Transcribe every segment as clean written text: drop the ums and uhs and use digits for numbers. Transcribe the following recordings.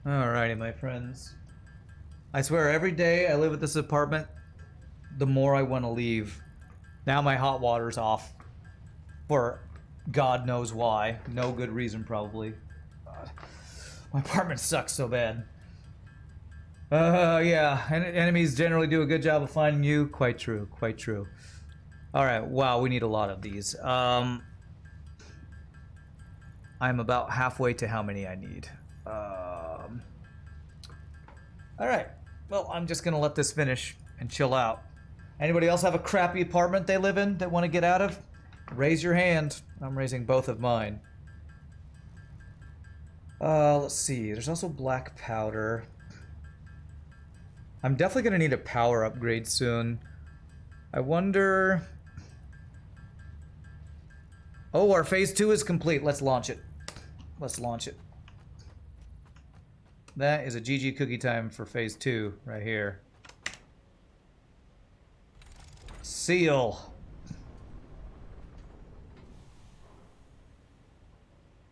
Alrighty, my friends. I swear, every day I live at this apartment, the more I want to leave. Now my hot water's off. For God knows why. No good reason, probably. God. My apartment sucks so bad. Yeah. Enemies generally do a good job of finding you. Quite true. Quite true. Alright, wow, we need a lot of these. I'm about halfway to how many I need. Alright. Well, I'm just gonna let this finish and chill out. Anybody else have a crappy apartment they live in that want to get out of? Raise your hand. I'm raising both of mine. Let's see. There's also black powder. I'm definitely gonna need a power upgrade soon. I wonder... Oh, our phase 2 is complete. Let's launch it. Let's launch it. That is a GG cookie time for phase 2 right here. Seal.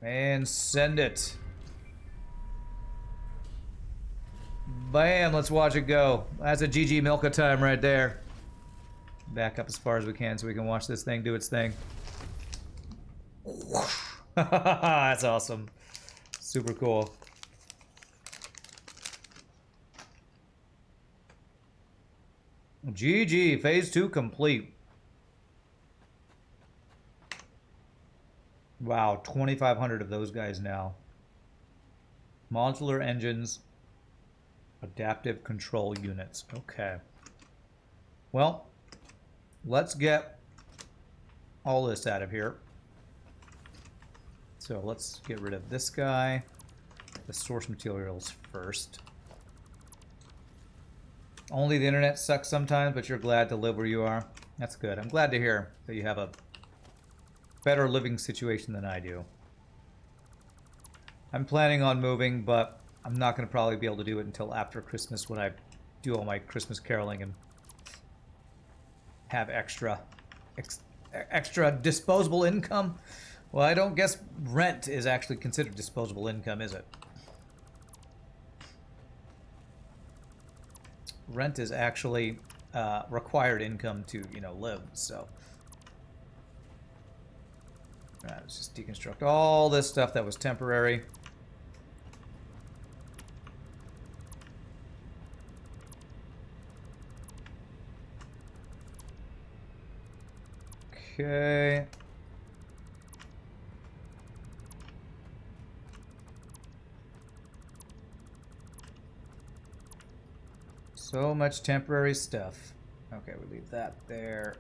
And send it. Bam, let's watch it go. That's a GG Milka time right there. Back up as far as we can so we can watch this thing do its thing. That's awesome. Super cool. GG, phase 2 complete. Wow, 2,500 of those guys now. Modular engines, adaptive control units. Okay. Well, let's get all this out of here. So let's get rid of this guy. The source materials first. Only the internet sucks sometimes, but you're glad to live where you are. That's good. I'm glad to hear that you have a better living situation than I do. I'm planning on moving, but I'm not going to probably be able to do it until after Christmas when I do all my Christmas caroling and have extra disposable income. Well, I don't guess rent is actually considered disposable income, is it? Rent is actually required income to, you know, live, so. Alright, let's just deconstruct all this stuff that was temporary. Okay. So much temporary stuff. Okay, we leave that there.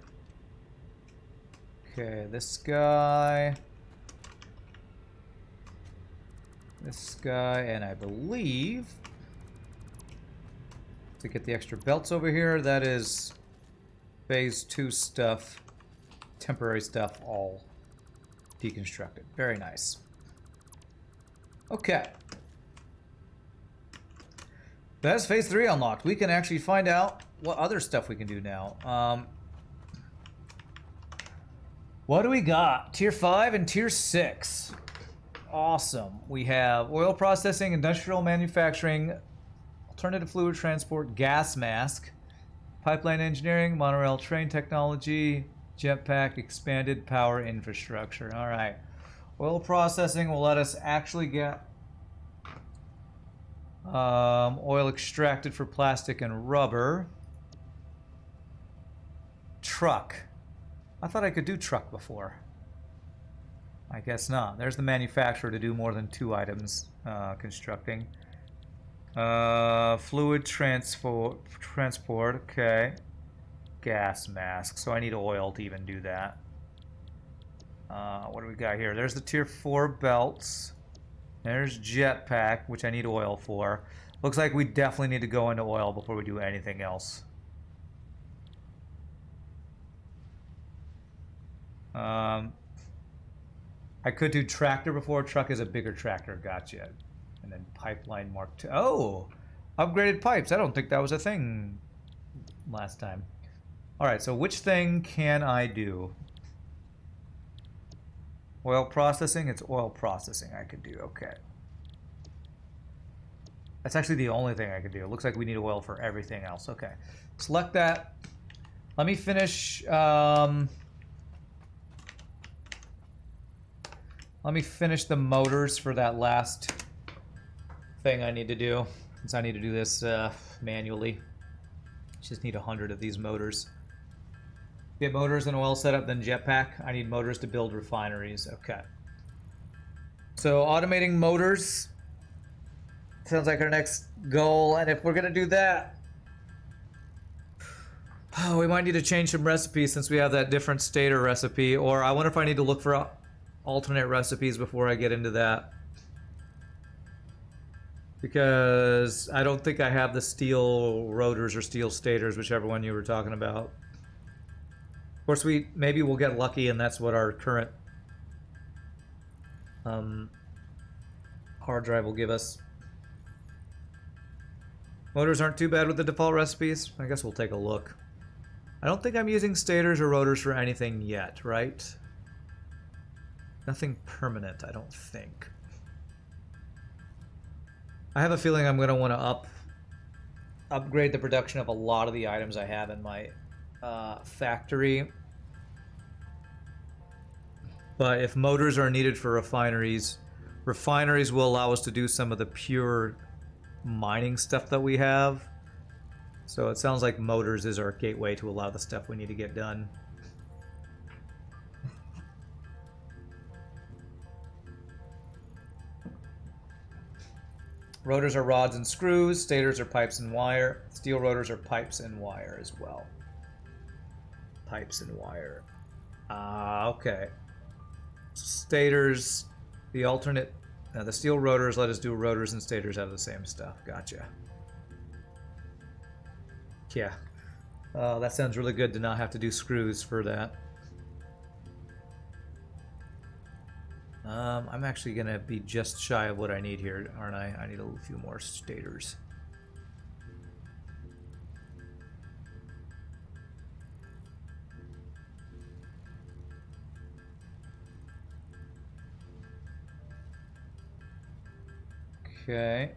Okay, this guy. This guy, and I believe to get the extra belts over here, that is phase 2 stuff, temporary stuff, all deconstructed. Very nice. Okay. That's phase 3 unlocked. We can actually find out what other stuff we can do now. What do we got? Tier 5 and Tier 6. Awesome. We have oil processing, industrial manufacturing, alternative fluid transport, gas mask, pipeline engineering, monorail train technology, jetpack, expanded power infrastructure. All right. Oil processing will let us actually get oil extracted for plastic and rubber. Truck. I thought I could do truck before. I guess not. There's the manufacturer to do more than 2 items constructing. Fluid transport. Okay. Gas mask. So I need oil to even do that. What do we got here? There's the tier 4 belts. There's jetpack, which I need oil for. Looks like we definitely need to go into oil before we do anything else. I could do tractor before. Truck is a bigger tractor. Gotcha. And then pipeline mark 2. Oh! Upgraded pipes. I don't think that was a thing last time. Alright, so which thing can I do? Oil processing? It's oil processing I could do. Okay. That's actually the only thing I could do. It looks like we need oil for everything else. Okay. Select that. Let me finish... let me finish the motors for that last thing I need to do. Since I need to do this manually. Just need 100 of these motors. Get motors and oil setup, then jetpack. I need motors to build refineries. Okay. So automating motors sounds like our next goal. And if we're going to do that, oh, we might need to change some recipes since we have that different stator recipe. Or I wonder if I need to look for alternate recipes before I get into that. Because I don't think I have the steel rotors or steel stators, whichever one you were talking about. Of course, maybe we'll get lucky and that's what our current hard drive will give us. Motors aren't too bad with the default recipes. I guess we'll take a look. I don't think I'm using stators or rotors for anything yet, right? Nothing permanent, I don't think. I have a feeling I'm going to want to upgrade the production of a lot of the items I have in my factory. But if motors are needed for refineries, refineries will allow us to do some of the pure mining stuff that we have. So it sounds like motors is our gateway to allow the stuff we need to get done. Rotors are rods and screws, stators are pipes and wire, steel rotors are pipes and wire as well. Pipes and wire. Okay. Stators, the alternate, the steel rotors let us do rotors and stators out of the same stuff. Gotcha. Yeah. That sounds really good to not have to do screws for that. I'm actually going to be just shy of what I need here, aren't I? I need a few more stators. Okay.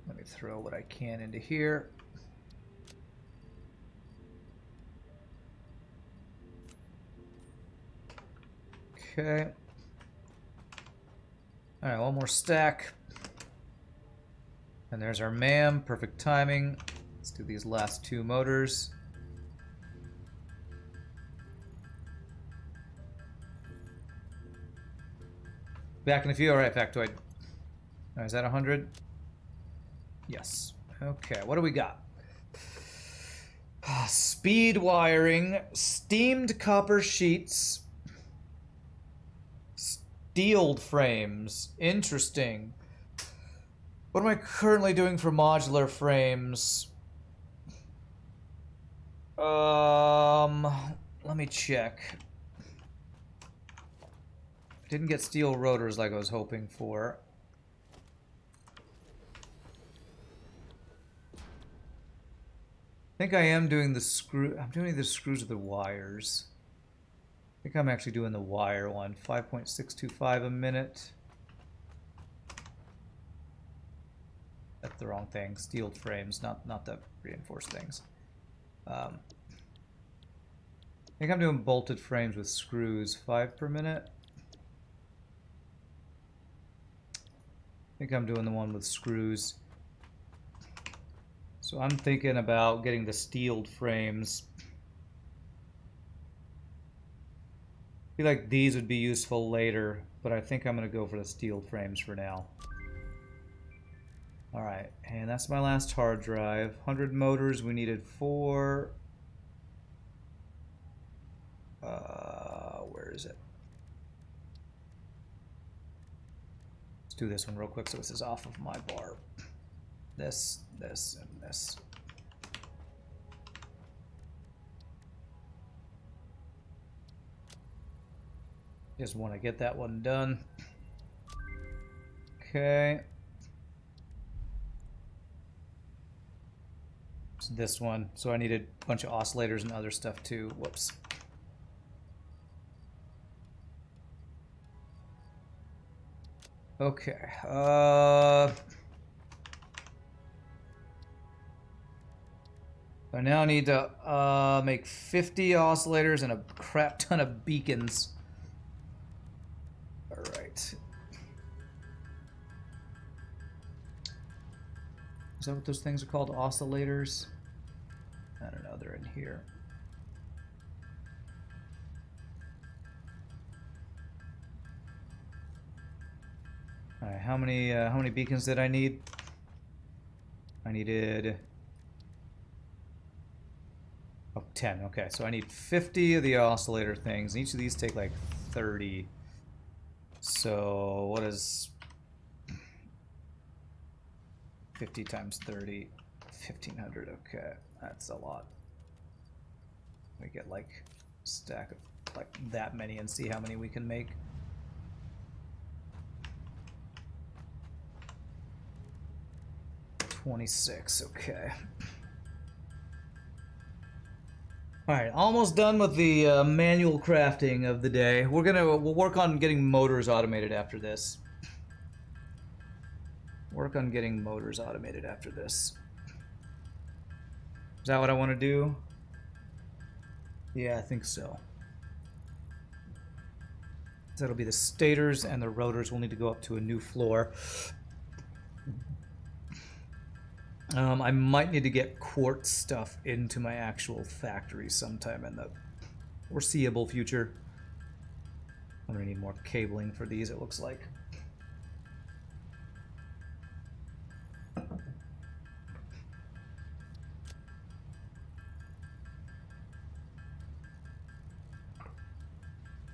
Let me throw what I can into here. Okay. Alright, one more stack. And there's our MAM. Perfect timing. Let's do these last two motors. Back in a few. Alright, factoid. Alright, is that 100? Yes. Okay, what do we got? Speed wiring, steamed copper sheets, steeled frames. Interesting. What am I currently doing for modular frames? Let me check. Didn't get steel rotors like I was hoping for. I think I am doing the screw. I'm doing the screws with the wires. I think I'm actually doing the wire one. 5.625 a minute. That's the wrong thing. Steeled frames, not the reinforced things. I think I'm doing bolted frames with screws. 5 per minute. I think I'm doing the one with screws. So I'm thinking about getting the steeled frames. I feel like these would be useful later, but I think I'm going to go for the steeled frames for now. Alright, and that's my last hard drive. 100 motors, we needed 4. Where is it? Let's do this one real quick so this is off of my bar. This, and this. Just want to get that one done. Okay. So this one. So I needed a bunch of oscillators and other stuff too. Whoops. Okay. I now need to make 50 oscillators and a crap ton of beacons. All right. Is that what those things are called? Oscillators? I don't know. They're in here. All right. How many beacons did I need? I needed 10. Okay, so I need 50 of the oscillator things. Each of these take like 30. So what is 50 times 30? 1,500. Okay, that's a lot. We get like a stack of like that many and see how many we can make. $26. Okay. All right, almost done with the manual crafting of the day. We'll work on getting motors automated after this. Work on getting motors automated after this. Is that what I want to do? Yeah, I think so. That'll be the stators, and the rotors will need to go up to a new floor. I might need to get quartz stuff into my actual factory sometime in the foreseeable future. I'm gonna need more cabling for these, it looks like.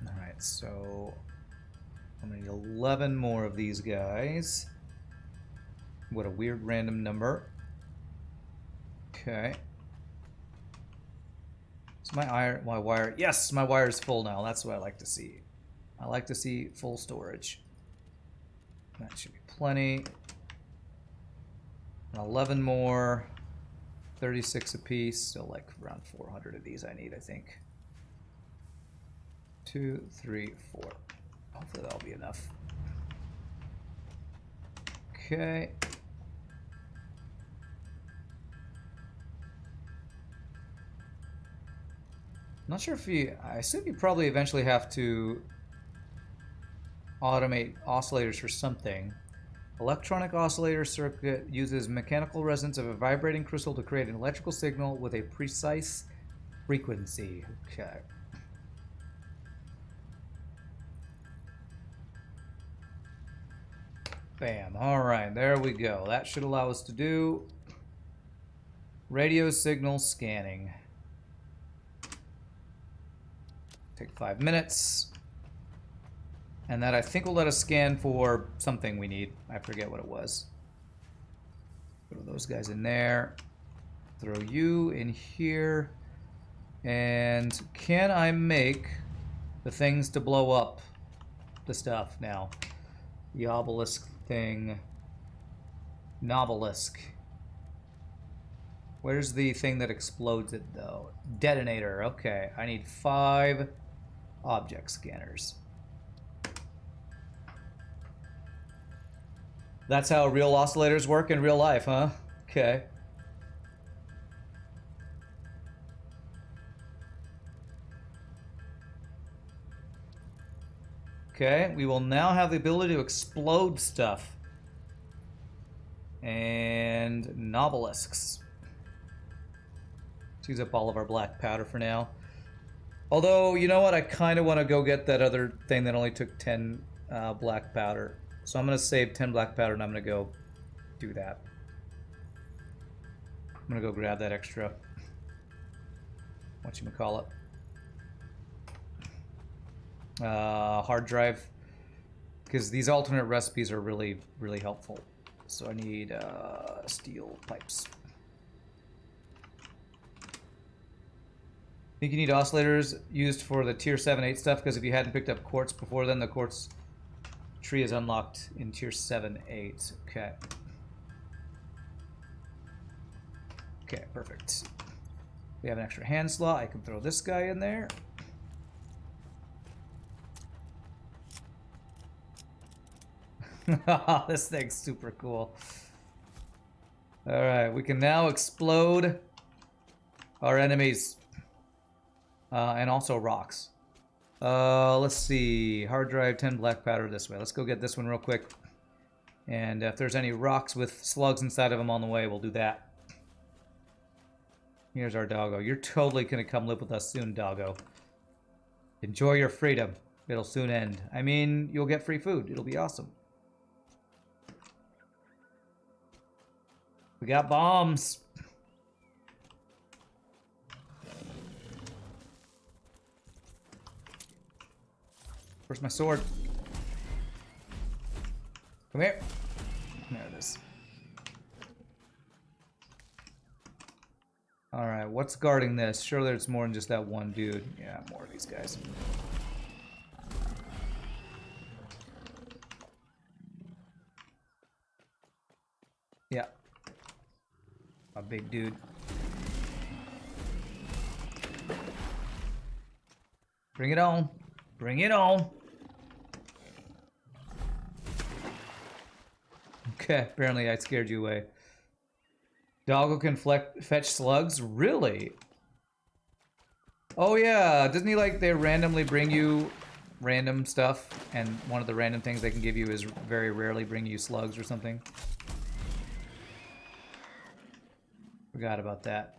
Alright, so I'm gonna need 11 more of these guys. What a weird random number. Okay. So my wire, yes, my wire is full now. That's what I like to see. I like to see full storage. That should be plenty. 11 more, 36 apiece. So like around 400 of these I need, I think. 2, 3, 4. Hopefully that'll be enough. Okay. Not sure if I assume you probably eventually have to automate oscillators for something. Electronic oscillator circuit uses mechanical resonance of a vibrating crystal to create an electrical signal with a precise frequency. Okay. Bam. All right, there we go. That should allow us to do radio signal scanning. Take 5 minutes. And that I think will let us scan for something we need. I forget what it was. Throw those guys in there. Throw you in here. And can I make the things to blow up the stuff now? The obelisk thing. Nobelisk. Where's the thing that explodes it, though? Detonator. Okay, I need 5 object scanners. That's how real oscillators work in real life, huh? Okay. Okay, we will now have the ability to explode stuff. And nobelisks. Let's use up all of our black powder for now. Although, you know what? I kind of want to go get that other thing that only took 10 black powder. So I'm going to save 10 black powder and I'm going to go do that. I'm going to go grab that extra, whatchamacallit, hard drive. Because these alternate recipes are really, really helpful. So I need steel pipes. I think you need oscillators used for the tier 7-8 stuff, because if you hadn't picked up quartz before then, the quartz tree is unlocked in tier 7-8. Okay. Okay, perfect. We have an extra hand slot. I can throw this guy in there. This thing's super cool. Alright, we can now explode our enemies. And also rocks. Let's see. Hard drive, 10 black powder this way. Let's go get this one real quick. And if there's any rocks with slugs inside of them on the way, we'll do that. Here's our doggo. You're totally gonna come live with us soon, doggo. Enjoy your freedom. It'll soon end. I mean, you'll get free food. It'll be awesome. We got bombs. Where's my sword? Come here. There it is. Alright, what's guarding this? Surely there's more than just that one dude. Yeah, more of these guys. Yeah. A big dude. Bring it on. Bring it on. Okay, apparently I scared you away. Doggo can fetch slugs? Really? Oh yeah, doesn't he like they randomly bring you random stuff, and one of the random things they can give you is very rarely bring you slugs or something? Forgot about that.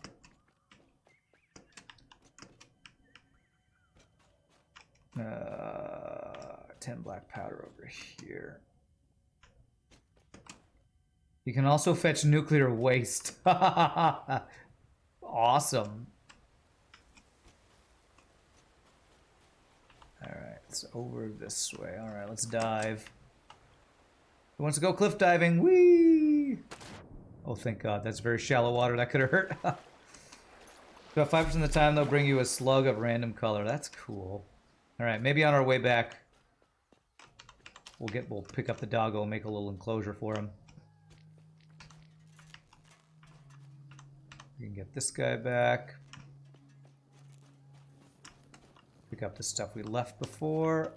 10 black powder over here. You can also fetch nuclear waste. Awesome. Alright, it's over this way. Alright, let's dive. Who wants to go cliff diving? Whee! Oh, thank God. That's very shallow water. That could have hurt. So 5% of the time, they'll bring you a slug of random color. That's cool. Alright, maybe on our way back, we'll pick up the doggo and make a little enclosure for him. We can get this guy back. Pick up the stuff we left before.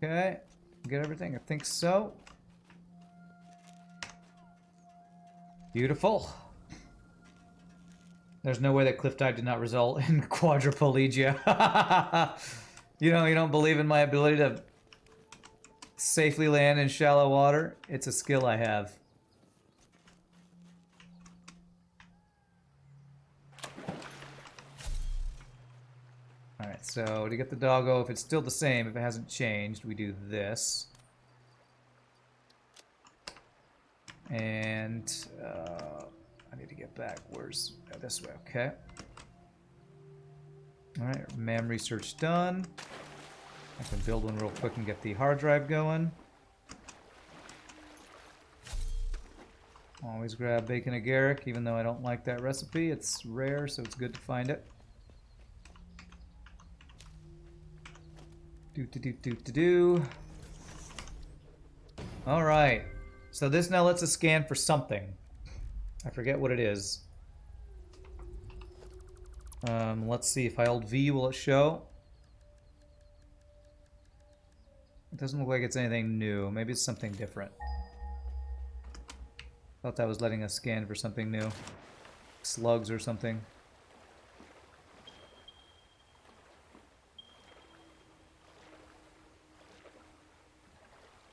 Okay. Get everything? I think so. Beautiful. There's no way that cliff dive did not result in quadriplegia. You don't believe in my ability to safely land in shallow water? It's a skill I have. Alright, so to get the doggo, if it's still the same, if it hasn't changed, we do this. And I need to get back. Where's this way? Okay. Alright, MAM research done. I can build one real quick and get the hard drive going. Always grab bacon agaric, even though I don't like that recipe. It's rare, so it's good to find it. Do. Alright. So this now lets us scan for something. I forget what it is. Let's see, if I hold V, will it show? It doesn't look like it's anything new. Maybe it's something different. Thought that was letting us scan for something new. Slugs or something.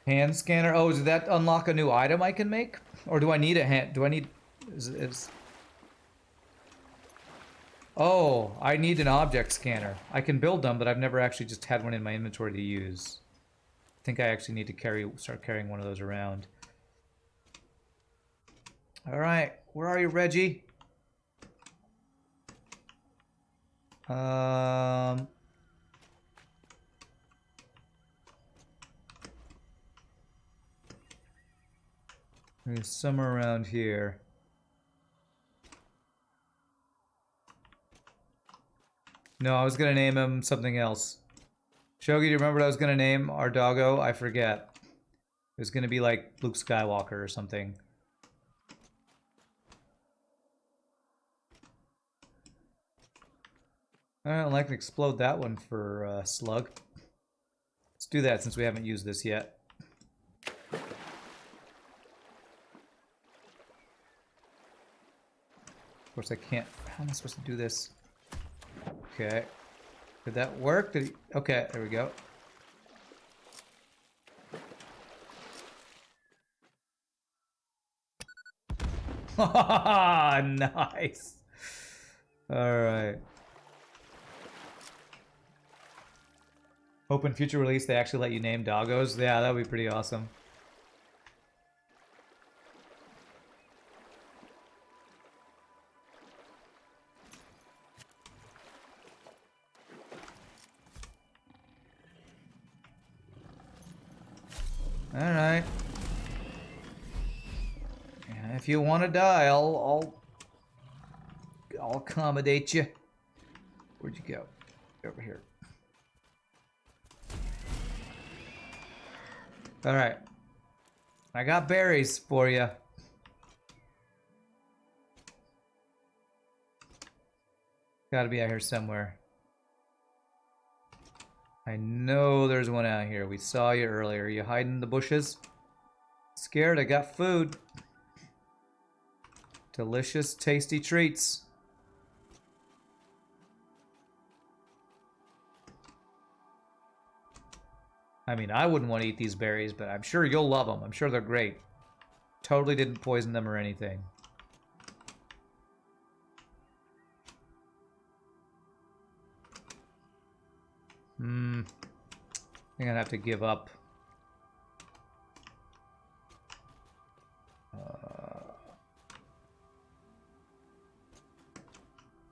Hand scanner. Oh, does that unlock a new item I can make? Or do I need a hand? Do I need... Oh, I need an object scanner. I can build them, but I've never actually just had one in my inventory to use. I think I actually need to start carrying one of those around. Alright, where are you, Reggie? He's somewhere around here. No, I was gonna name him something else. Shogi, do you remember what I was gonna name our doggo? I forget. It was gonna be like Luke Skywalker or something. Alright, I'd like to explode that one for slug. do that since we haven't used this yet. Of course, I can't. How am I supposed to do this? Okay. Did that work? Did he? Okay, there we go. Nice. All right. Open future release, they actually let you name doggos. Yeah, that would be pretty awesome. All right. Yeah, if you want to die, I'll accommodate you. Where'd you go? Over here. All right. I got berries for you. Gotta be out here somewhere. I know there's one out here. We saw you earlier. You hiding in the bushes? Scared? I got food. Delicious, tasty treats. I mean, I wouldn't want to eat these berries, but I'm sure you'll love them. I'm sure they're great. Totally didn't poison them or anything. I'm gonna have to give up.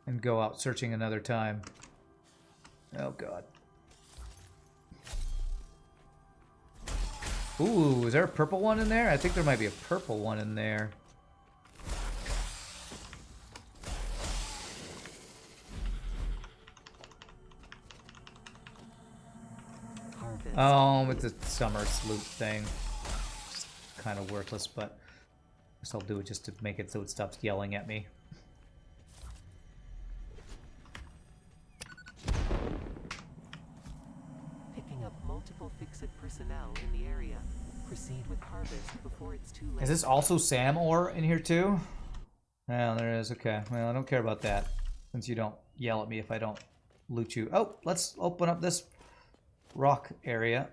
And go out searching another time. Oh god. Ooh, is there a purple one in there? I think there might be a purple one in there. It's a summer sloop thing. It's kind of worthless, but I guess I'll do it just to make it so it stops yelling at me. Picking up multiple fix-it personnel in the area. Proceed with harvest before it's too late. Is this also Sam ore in here too? Yeah, there is. Okay. Well, I don't care about that since you don't yell at me if I don't loot you. Oh, let's open up this rock area.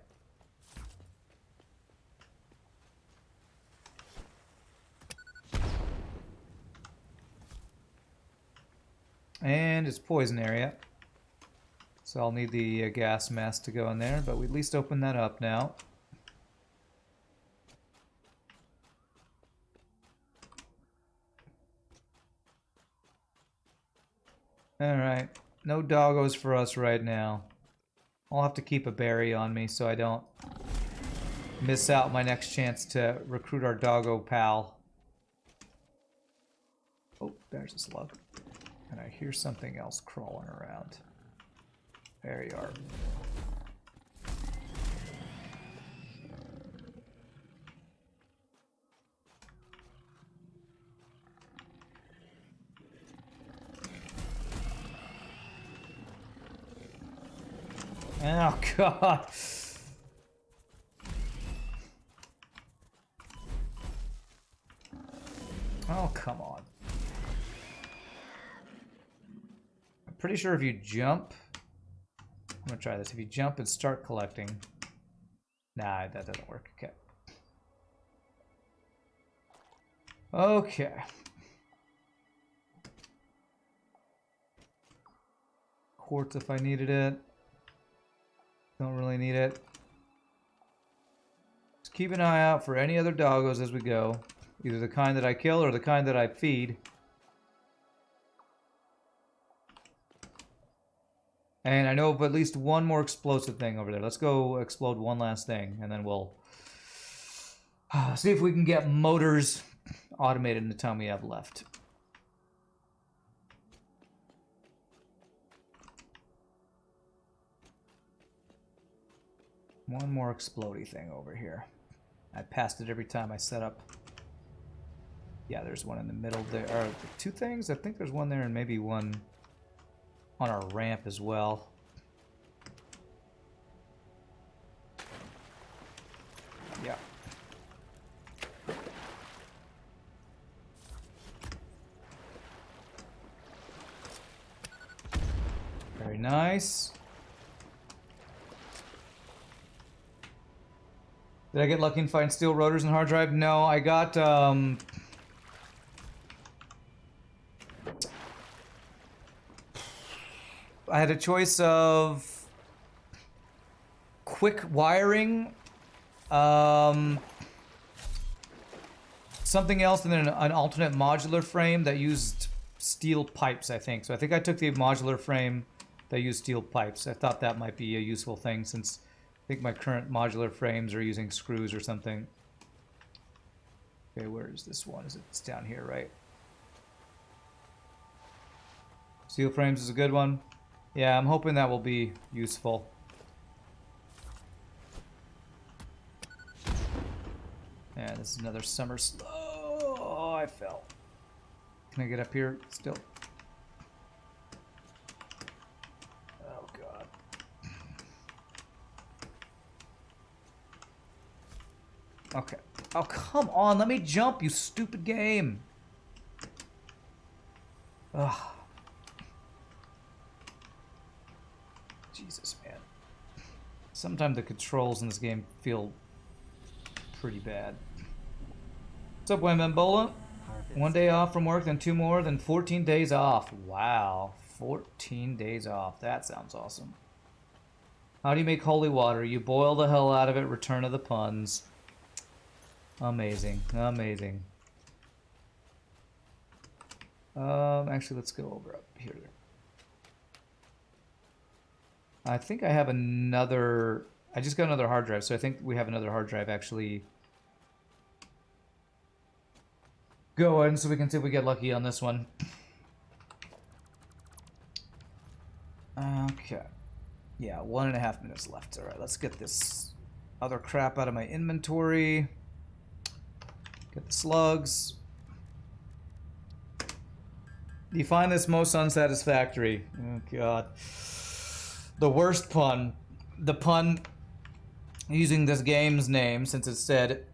And it's poison area. So I'll need the gas mask to go in there, but we at least open that up now. Alright, no doggos for us right now. I'll have to keep a berry on me so I don't miss out my next chance to recruit our doggo pal. Oh, there's a slug. And I hear something else crawling around. There you are. Oh, God. Oh, come on. I'm pretty sure if you jump... I'm gonna try this. If you jump and start collecting... Nah, that doesn't work. Okay. Okay. Quartz if I needed it. Don't really need it. Just keep an eye out for any other doggos as we go. Either the kind that I kill or the kind that I feed. And I know of at least one more explosive thing over there. Let's go explode one last thing, and then we'll see if we can get motors automated in the time we have left. One more explodey thing over here. I passed it every time I set up. Yeah, there's one in the middle there. Or two things? I think there's one there and maybe one on our ramp as well. Yeah. Very nice. Did I get lucky and find steel rotors and hard drive? No, I got I had a choice of quick wiring, something else, and then an alternate modular frame that used steel pipes, I think. So I think I took the modular frame that used steel pipes. I thought that might be a useful thing since I think my current modular frames are using screws or something. Okay, where is this one? It's down here, right? Steel frames is a good one. Yeah, I'm hoping that will be useful. Yeah, this is another summer Oh, I fell. Can I get up here still? Oh, God. Okay. Oh, come on. Let me jump, you stupid game. Ugh. Jesus, man. Sometimes the controls in this game feel pretty bad. What's up, Wembembola? 1 day off from work, then 2 more, then 14 days off. Wow. 14 days off. That sounds awesome. How do you make holy water? You boil the hell out of it. Return of the puns. Amazing. Amazing. Actually, let's go over up here. I think I have another... I just got another hard drive, so I think we have another hard drive actually going, so we can see if we get lucky on this one. Okay. Yeah, 1.5 minutes left. Alright, let's get this other crap out of my inventory. Get the slugs. Do you find this most unsatisfactory? Oh, God. The worst pun. The pun using this game's name, since it said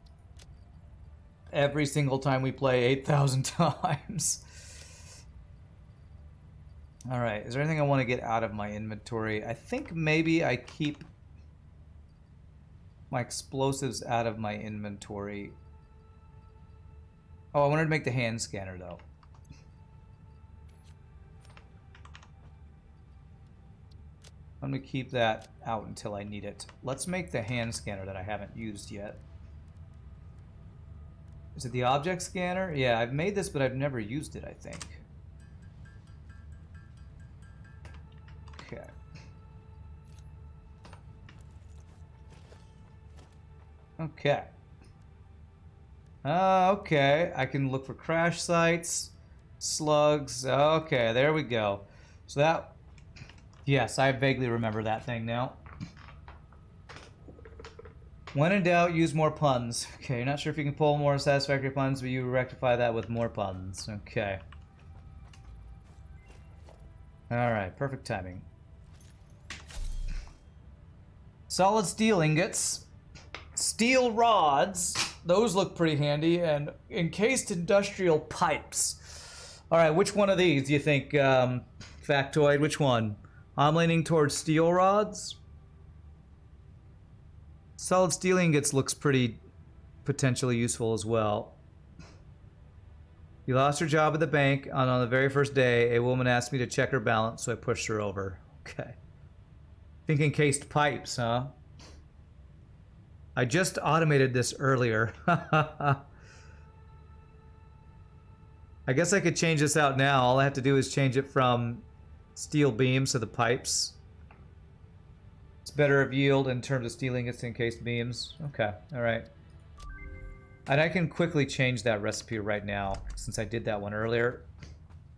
every single time we play 8,000 times. Alright, is there anything I want to get out of my inventory? I think maybe I keep my explosives out of my inventory. Oh, I wanted to make the hand scanner, though. I'm going to keep that out until I need it. Let's make the hand scanner that I haven't used yet. Is it the object scanner? Yeah, I've made this, but I've never used it, I think. Okay. Okay. Okay. I can look for crash sites, slugs. Okay, there we go. So that... Yes, I vaguely remember that thing now. When in doubt, use more puns. Okay, you're not sure if you can pull more satisfactory puns, but you rectify that with more puns. Okay. Alright, perfect timing. Solid steel ingots. Steel rods. Those look pretty handy. And encased industrial pipes. Alright, which one of these do you think, Factoid? Which one? I'm leaning towards steel rods. Solid steel ingots looks pretty potentially useful as well. You lost your job at the bank, and on the very first day, a woman asked me to check her balance, so I pushed her over. Okay. Think encased pipes, huh? I just automated this earlier. I guess I could change this out now. All I have to do is change it from steel beams to the pipes. It's better of yield in terms of steel ingots to encased beams. Okay, alright. And I can quickly change that recipe right now, since I did that one earlier.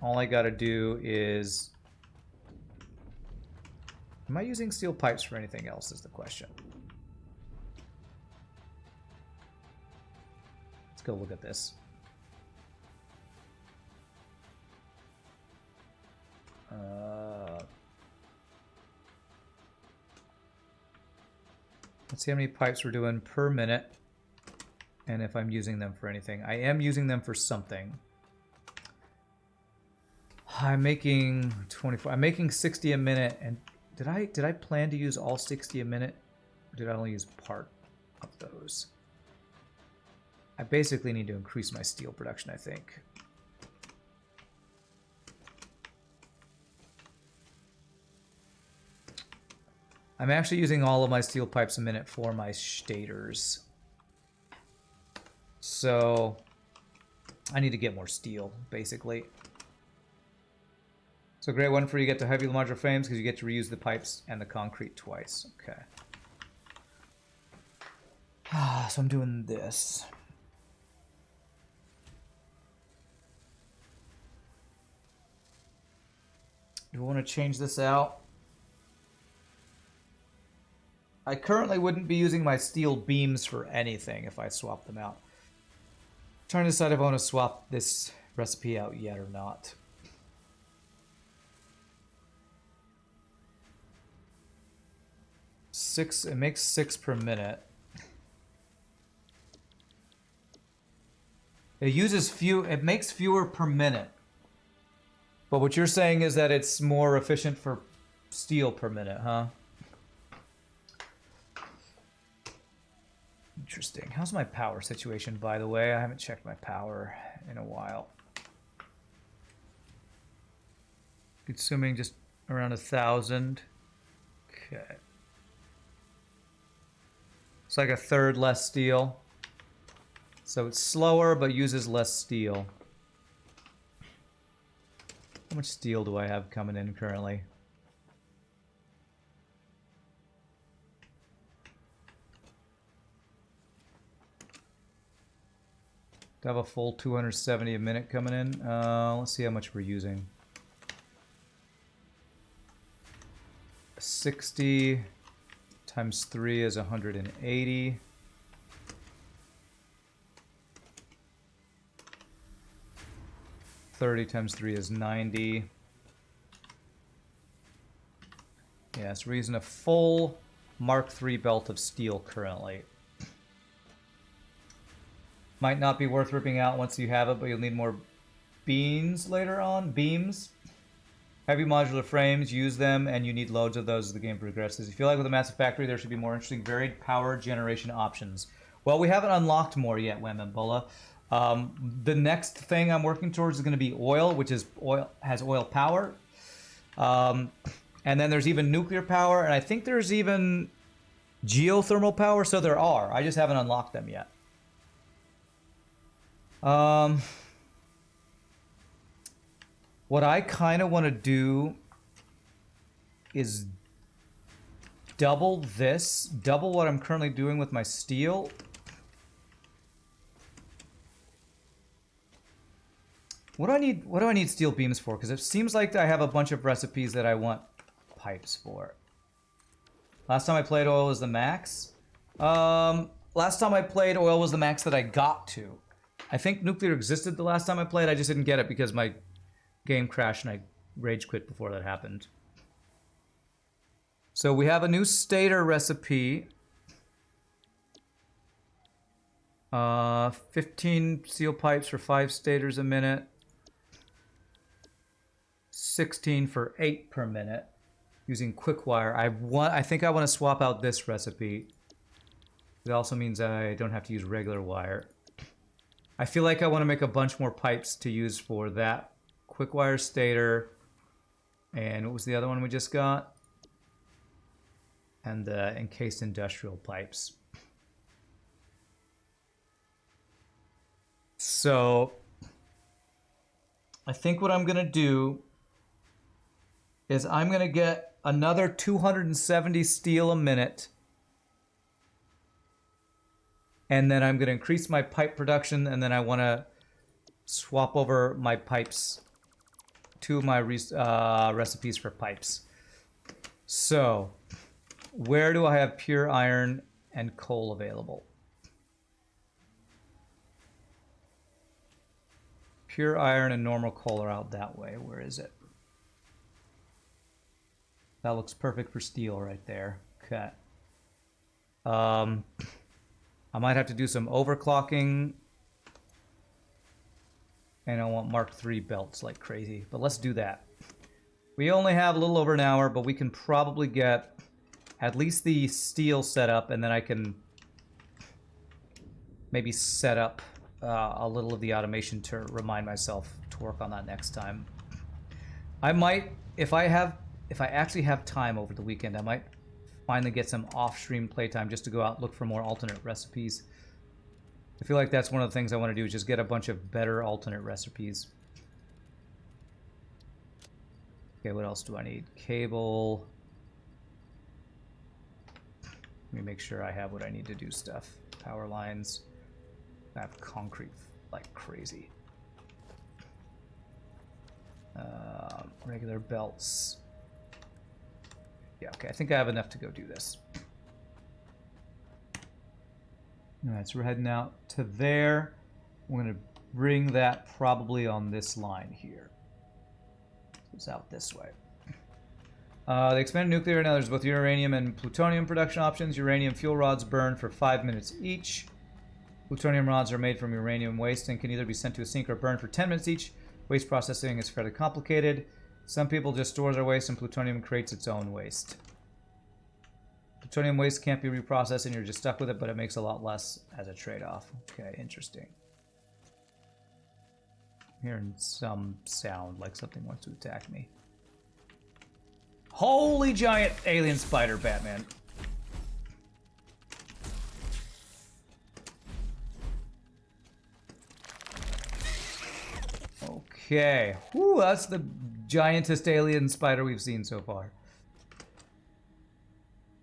All I gotta do is... Am I using steel pipes for anything else is the question. Let's go look at this. Let's see how many pipes we're doing per minute. and if I'm using them for anything. I am using them for something. I'm making 24. I'm making 60 a minute, and did I plan to use all 60 a minute? Or did I only use part of those? I basically need to increase my steel production, I think. I'm actually using all of my steel pipes a minute for my stators. So I need to get more steel, basically. So great one for you get to heavy modular frames because you get to reuse the pipes and the concrete twice. Okay. So I'm doing this. Do I want to change this out? I currently wouldn't be using my steel beams for anything if I swap them out. I'm trying to decide if I want to swap this recipe out yet or not. It makes 6 per minute. It makes fewer per minute. But what you're saying is that it's more efficient for steel per minute, huh? Interesting. How's my power situation, by the way? I haven't checked my power in a while. Consuming just around 1,000. Okay. It's like a third less steel. So it's slower, but uses less steel. How much steel do I have coming in currently? Do I have a full 270 a minute coming in? Let's see how much we're using. 60 times 3 is 180. $30 times 3 is 90. Yeah, so we're using a full Mark III belt of steel currently. Might not be worth ripping out once you have it, but you'll need more beams later on. Beams. Heavy modular frames, use them, and you need loads of those as the game progresses. If you feel like with a massive factory, there should be more interesting varied power generation options. Well, we haven't unlocked more yet, Wham and Bulla. The next thing I'm working towards is going to be oil, which is has oil power. And then there's even nuclear power, and I think there's even geothermal power, so there are. I just haven't unlocked them yet. What I kind of want to do is double what I'm currently doing with my steel. What do I need steel beams for? Because it seems like I have a bunch of recipes that I want pipes for. Last time I played oil was the max. Last time I played oil was the max that I got to. I think nuclear existed the last time I played. I just didn't get it because my game crashed and I rage quit before that happened. So we have a new stator recipe. 15 steel pipes for 5 stators a minute. 16 for 8 per minute using quick wire. I think I want to swap out this recipe. It also means I don't have to use regular wire. I feel like I want to make a bunch more pipes to use for that quick wire stator. And what was the other one we just got? And the encased industrial pipes. So I think what I'm going to do is I'm going to get another 270 steel a minute. And then I'm going to increase my pipe production, and then I want to swap over my pipes to my recipes for pipes. So where do I have pure iron and coal available? Pure iron and normal coal are out that way. Where is it? That looks perfect for steel right there. Okay. I might have to do some overclocking. And I want Mark III belts like crazy. But let's do that. We only have a little over an hour, but we can probably get at least the steel set up, and then I can maybe set up a little of the automation to remind myself to work on that next time. I might, if I actually have time over the weekend, I might finally get some off-stream playtime just to go out and look for more alternate recipes. I feel like that's one of the things I want to do, is just get a bunch of better alternate recipes. Okay, what else do I need? Cable. Let me make sure I have what I need to do stuff. Power lines. I have concrete like crazy. Regular belts. Yeah, okay, I think I have enough to go do this. Alright, so we're heading out to there. We're going to bring that probably on this line here. So it's out this way. The expanded nuclear, now there's both uranium and plutonium production options. Uranium fuel rods burn for 5 minutes each. Plutonium rods are made from uranium waste and can either be sent to a sink or burn for 10 minutes each. Waste processing is fairly complicated. Some people just store their waste, and plutonium creates its own waste. Plutonium waste can't be reprocessed and you're just stuck with it, but it makes a lot less as a trade-off. Okay, interesting. I'm hearing some sound like something wants to attack me. Holy giant alien spider, Batman. Okay. Whew, that's the giantest alien spider we've seen so far.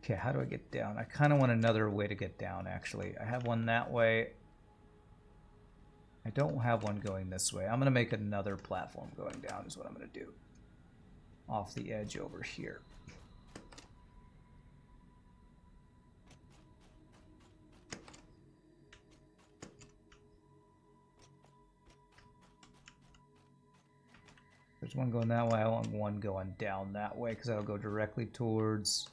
Okay, how do I get down? I kind of want another way to get down, actually. I have one that way. I don't have one going this way. I'm going to make another platform going down is what I'm going to do. Off the edge over here. There's one going that way. I want one going down that way because that'll go directly towards...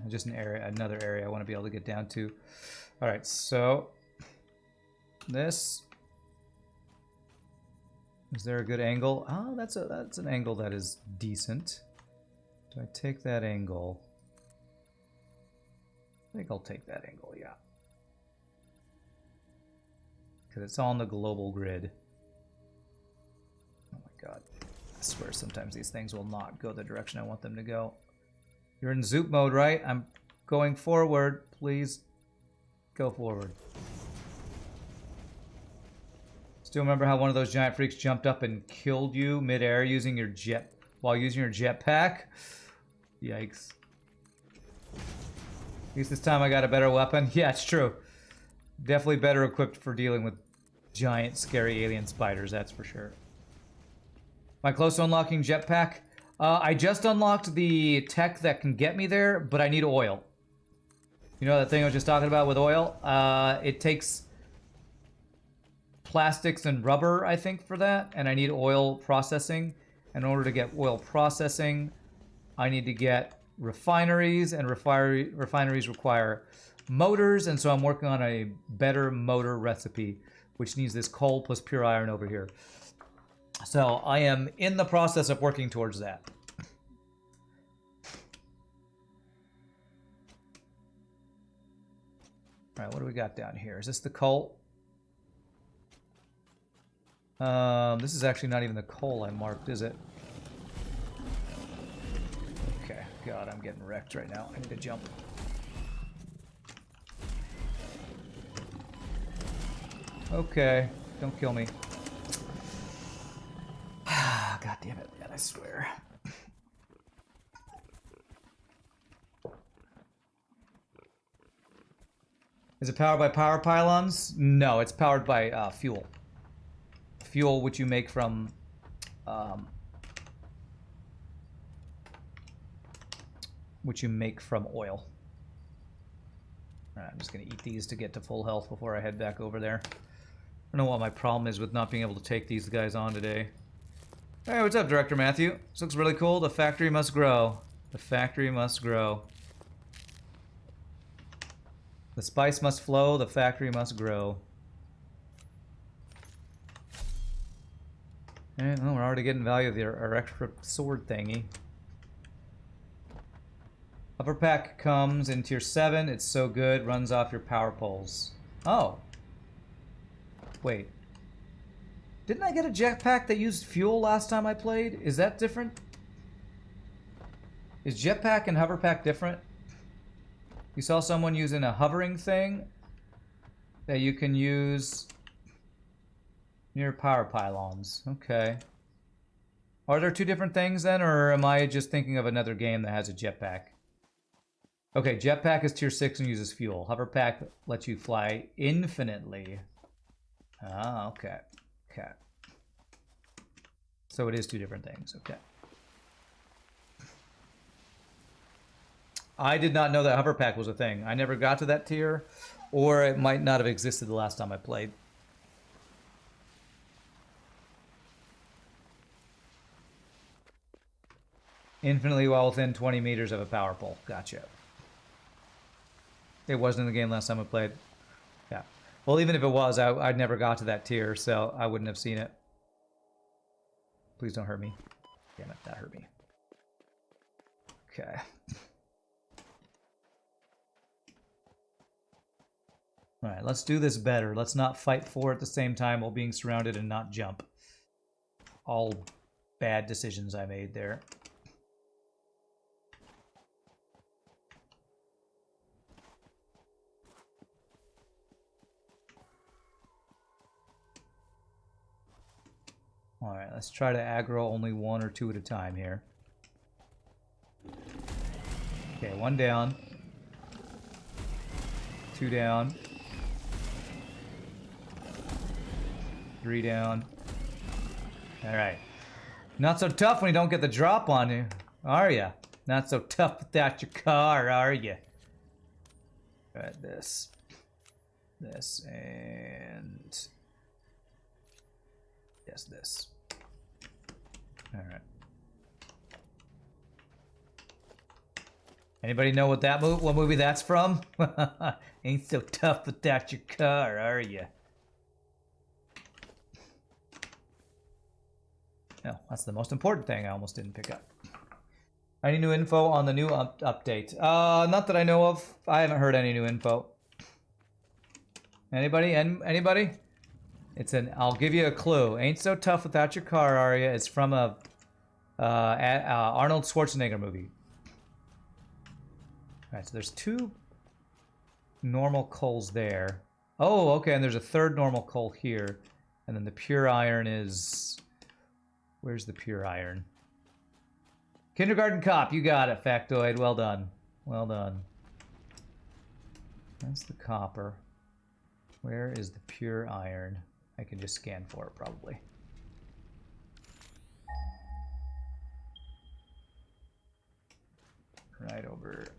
just an area, another area I want to be able to get down to. All right, so this... Is there a good angle? Oh, that's an angle that is decent. Do I take that angle? I think I'll take that angle, yeah. Because it's on the global grid. Oh my god. I swear sometimes these things will not go the direction I want them to go. You're in zoop mode, right? I'm going forward. Please go forward. Still remember how one of those giant freaks jumped up and killed you mid-air using your jet while using your jetpack? Yikes. At least this time I got a better weapon. Yeah, it's true. Definitely better equipped for dealing with giant, scary alien spiders, that's for sure. Am I close to unlocking jetpack? I just unlocked the tech that can get me there, but I need oil. You know that thing I was just talking about with oil? It takes plastics and rubber, I think, for that, and I need oil processing. In order to get oil processing, I need to get refineries, and refineries require motors, and so I'm working on a better motor recipe, which needs this coal plus pure iron over here. So I am in the process of working towards that. All right, what do we got down here? Is this the coal? This is actually not even the coal I marked, is it? Okay, God, I'm getting wrecked right now. I need to jump. Okay, don't kill me. God damn it, man, I swear. Is it powered by power pylons? No, it's powered by fuel. Fuel which you make from oil. Alright, I'm just gonna eat these to get to full health before I head back over there. I don't know what my problem is with not being able to take these guys on today. Hey, what's up, Director Matthew? This looks really cool. The factory must grow. The factory must grow. The spice must flow, the factory must grow. Alright, well, we're already getting value of our extra sword thingy. Upper pack comes in tier 7. It's so good, runs off your power poles. Oh. Wait. Didn't I get a jetpack that used fuel last time I played? Is that different? Is jetpack and hoverpack different? You saw someone using a hovering thing that you can use near power pylons. Okay. Are there two different things then, or am I just thinking of another game that has a jetpack? Okay, jetpack is tier 6 and uses fuel. Hoverpack lets you fly infinitely. Ah, okay. Okay. So it is two different things. Okay. I did not know that hoverpack was a thing. I never got to that tier, or it might not have existed the last time I played. Infinitely while within 20 meters of a power pole. Gotcha. It wasn't in the game last time I played. Yeah. Well, even if it was, I never got to that tier, so I wouldn't have seen it. Please don't hurt me. Damn it, that hurt me. Okay. Alright, let's do this better. Let's not fight 4 at the same time while being surrounded and not jump. All bad decisions I made there. Alright, let's try to aggro only 1 or 2 at a time here. Okay, 1 down. 2 down. 3 down. Alright. Not so tough when you don't get the drop on you, are ya? Not so tough without your car, are ya? Alright, this. This, and... yes, this. Alright. Anybody know what that what movie that's from? Ain't so tough without your car, are ya? No, that's the most important thing I almost didn't pick up. Any new info on the new update? Not that I know of. I haven't heard any new info. Anybody? Anybody? It's an, I'll give you a clue. Ain't so tough without your car, are ya? It's from a Arnold Schwarzenegger movie. Alright, so there's 2 normal coals there. Oh, okay, and there's a 3rd normal coal here. And then the pure iron is... where's the pure iron? Kindergarten Cop, you got it, Factoid. Well done. Well done. That's the copper. Where is the pure iron? I can just scan for it, probably. Right over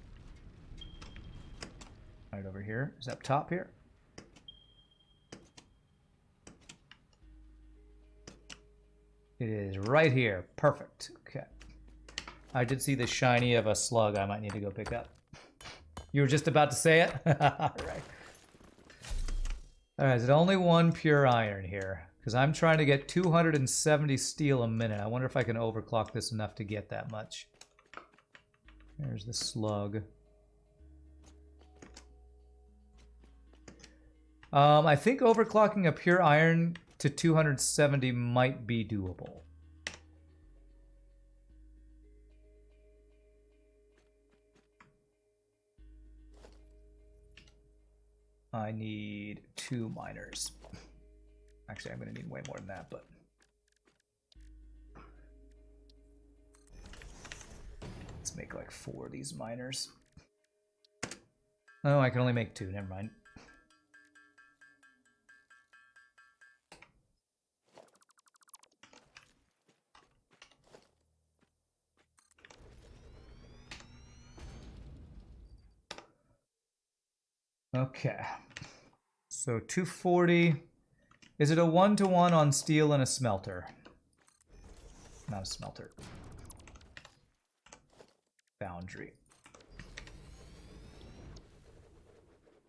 here. Is that up top here? It is right here. Perfect. Okay. I did see the shiny of a slug I might need to go pick up. You were just about to say it? Alright. Alright, is it only 1 pure iron here? Because I'm trying to get 270 steel a minute. I wonder if I can overclock this enough to get that much. There's the slug. I think overclocking a pure iron to 270 might be doable. I need 2 miners. Actually, I'm going to need way more than that, but... let's make like 4 of these miners. Oh, I can only make 2. Never mind. Okay. So 240. Is it a 1-to-1 on steel and a smelter? Not a smelter. Foundry.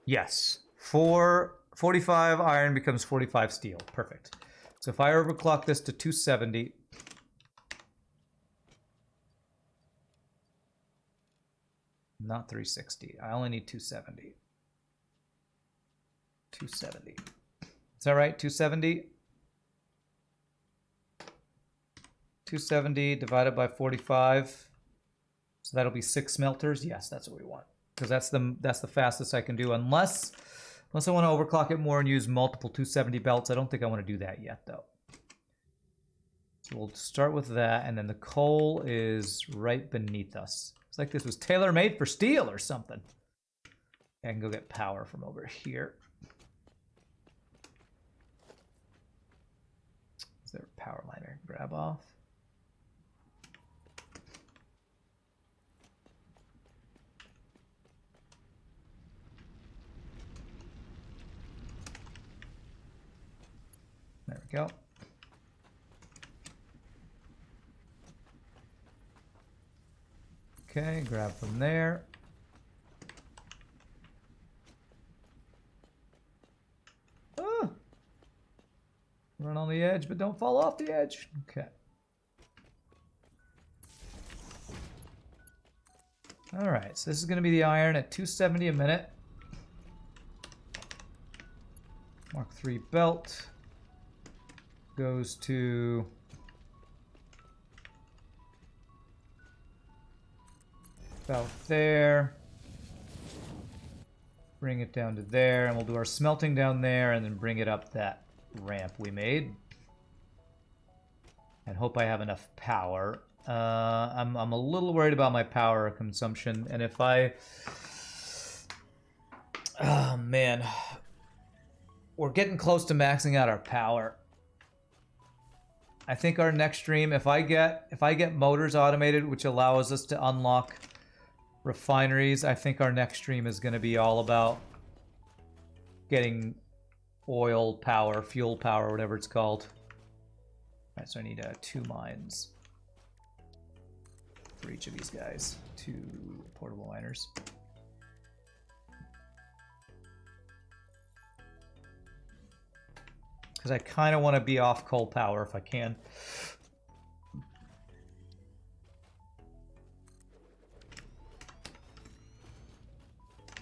Yes. 45 iron becomes 45 steel. Perfect. So if I overclock this to 270... Not 360. I only need 270. 270. Is that right? 270? 270 divided by 45. So that'll be 6 smelters. Yes, that's what we want. Because that's the fastest I can do. Unless I want to overclock it more and use multiple 270 belts. I don't think I want to do that yet, though. So we'll start with that. And then the coal is right beneath us. It's like this was tailor-made for steel or something. I can go get power from over here. Is there a power line I can grab off? There we go. Okay, grab from there. Ah! Run on the edge, but don't fall off the edge. Okay. All right, so this is going to be the iron at 270 a minute. Mark III belt goes to about there. Bring it down to there, and we'll do our smelting down there, and then bring it up that ramp we made. And hope I have enough power. I'm a little worried about my power consumption, and if I... Oh, man. We're getting close to maxing out our power. I think our next stream, if I get motors automated, which allows us to unlock refineries, I think our next stream is going to be all about getting oil power, fuel power, whatever it's called. All right, so I need 2 mines for each of these guys. 2 portable miners. Because I kind of want to be off coal power if I can.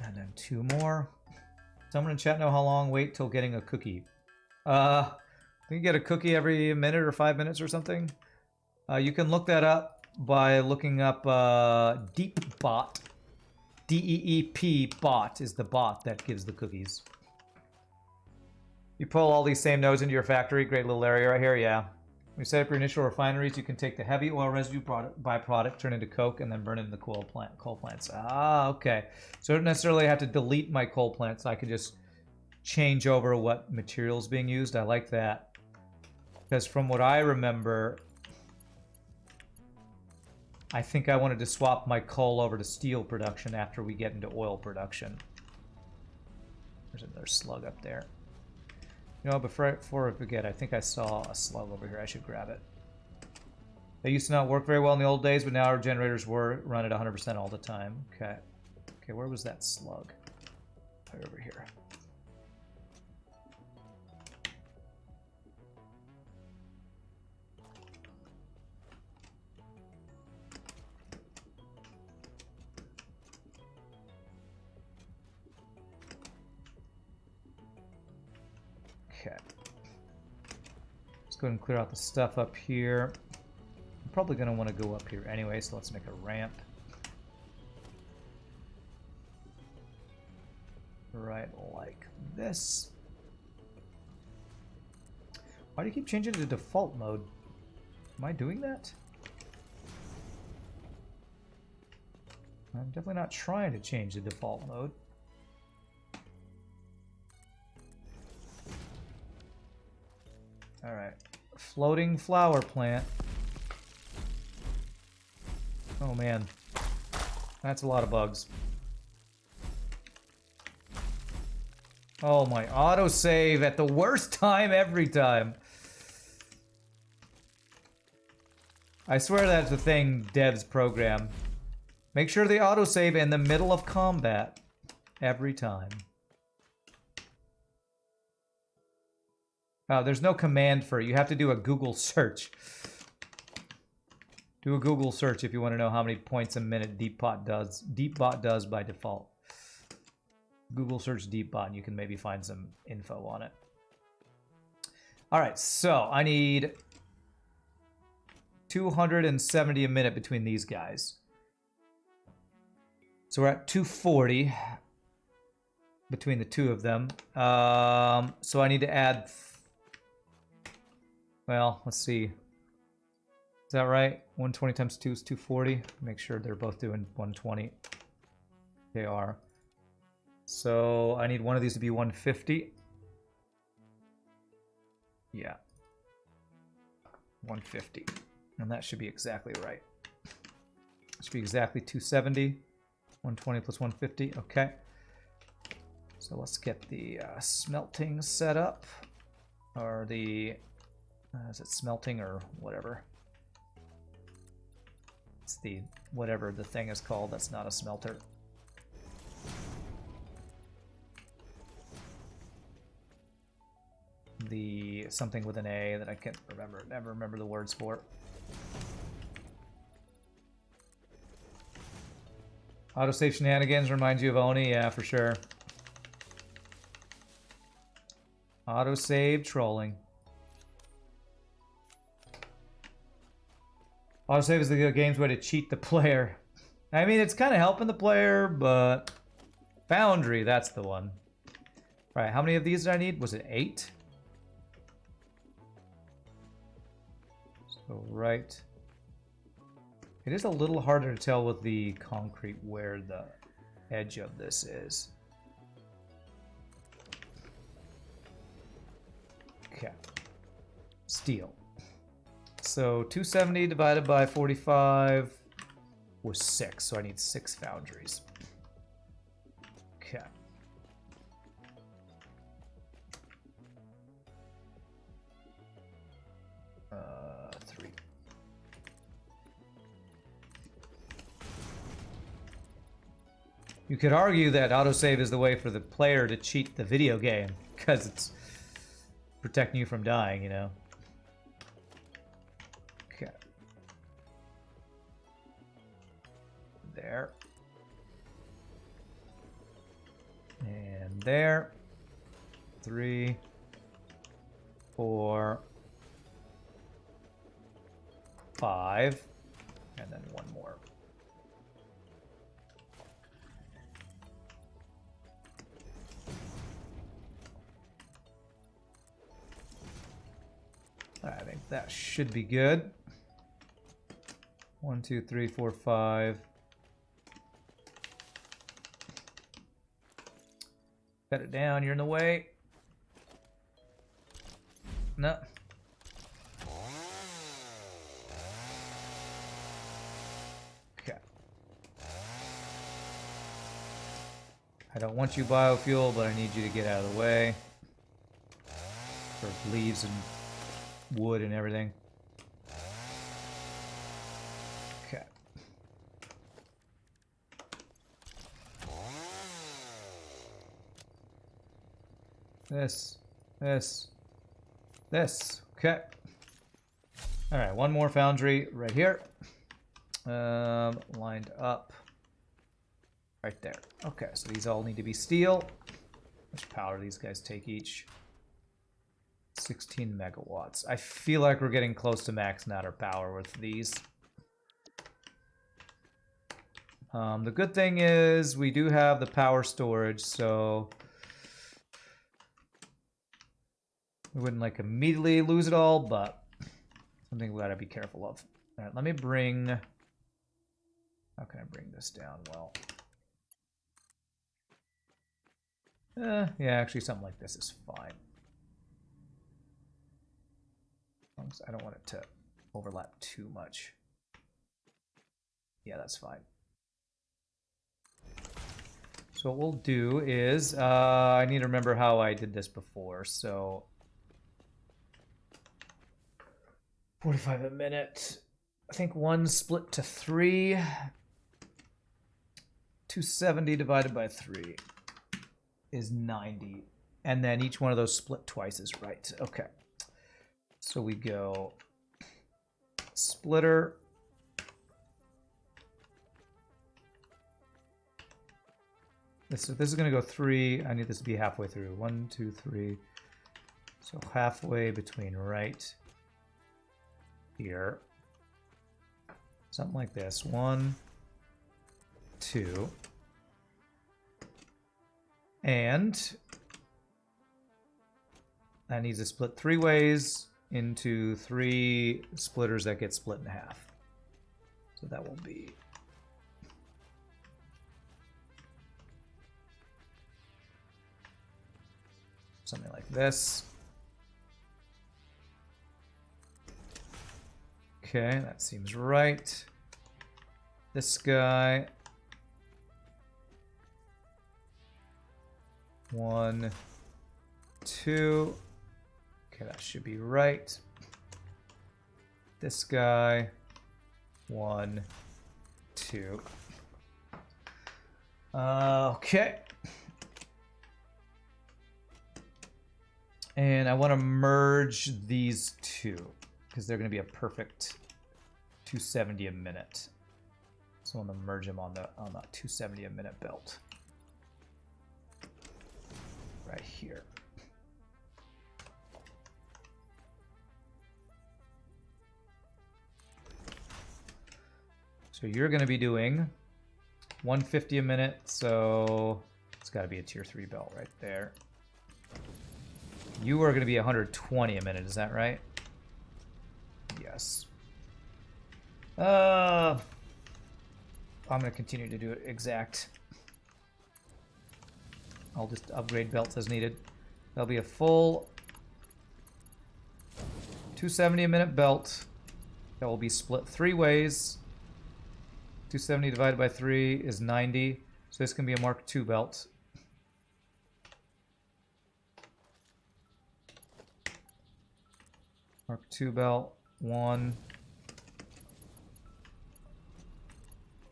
And then 2 more. Someone in chat know how long wait till getting a cookie. You can get a cookie every minute or 5 minutes or something. You can look that up by looking up DeepBot. D-E-E-P bot is the bot that gives the cookies. You pull all these same nodes into your factory. Great little area right here, yeah. When you set up your initial refineries, you can take the heavy oil residue byproduct, turn into coke, and then burn it in the coal plants. Ah, okay. So I don't necessarily have to delete my coal plants. I can just change over what material is being used. I like that. Because from what I remember, I think I wanted to swap my coal over to steel production after we get into oil production. There's another slug up there. You know, before I forget, I think I saw a slug over here. I should grab it. They used to not work very well in the old days, but now our generators run at 100% all the time. Okay. Okay, where was that slug? Right over here. Okay. Let's go ahead and clear out the stuff up here. I'm probably going to want to go up here anyway, so let's make a ramp. Right like this. Why do you keep changing it to default mode? Am I doing that? I'm definitely not trying to change the default mode. Alright. Floating flower plant. Oh man. That's a lot of bugs. Oh, my autosave at the worst time every time. I swear that's the thing devs program. Make sure they autosave in the middle of combat. Every time. There's no command for it. You have to do a Google search. Do a Google search if you want to know how many points a minute Deepbot does by default. Google search Deepbot and you can maybe find some info on it. All right, so I need 270 a minute between these guys. So we're at 240 between the two of them. So I need to add... Well, let's see. Is that right? 120 times 2 is 240. Make sure they're both doing 120. They are. So I need one of these to be 150. Yeah. 150. And that should be exactly right. It should be exactly 270. 120 plus 150. Okay. So let's get the smelting set up. Or the... is it smelting or whatever? It's the... whatever the thing is called. That's not a smelter. The something with an A that I can't remember. Never remember the words for. Autosave shenanigans reminds you of Oni? Yeah, for sure. Autosave trolling. Autosave is the game's way to cheat the player. I mean, it's kind of helping the player, but... Foundry, that's the one. All right, how many of these did I need? Was it 8? So, right. It is a little harder to tell with the concrete where the edge of this is. Okay. Steel. So 270 divided by 45 was 6, so I need 6 foundries. Okay. Three. You could argue that autosave is the way for the player to cheat the video game, because it's protecting you from dying, you know? Okay. There. And there. 3, 4, 5, and then one more. I think that should be good. 1, 2, 3, 4, 5. Cut it down, you're in the way. No. Okay. I don't want you biofuel, but I need you to get out of the way. For leaves and wood and everything. Okay. This. Okay. All right, one more foundry right here. Lined up right there. Okay, so these all need to be steel. How much power do these guys take each? 16 megawatts. I feel like we're getting close to max natter power with these. The good thing is we do have the power storage, so we wouldn't like immediately lose it all, but something we gotta be careful of. All right, let me bring... How can I bring this down? Well, yeah, actually something like this is fine. I don't want it to overlap too much. Yeah, that's fine. So what we'll do is, I need to remember how I did this before, so 45 a minute. I think 1 split to 3. 270 divided by 3 is 90. And then each one of those split twice is right. Okay. So we go splitter. This is going to go 3. I need this to be halfway through. 1, 2, 3. So halfway between right here. Something like this. 1, 2. And that needs to split 3 ways into 3 splitters that get split in half. So that will be something like this. Okay, that seems right. This guy. 1, 2. Okay, that should be right. This guy. 1, 2. Okay. And I want to merge these two because they're going to be a perfect 270 a minute. So I want to merge them on the 270 a minute belt. Right here. So you're going to be doing 150 a minute, so it's got to be a tier 3 belt right there. You are going to be 120 a minute, is that right? Yes. I'm going to continue to do it exact. I'll just upgrade belts as needed. That'll be a full 270 a minute belt that will be split 3 ways. 270 divided by 3 is 90. So this can be a Mark II belt. Mark II belt. 1,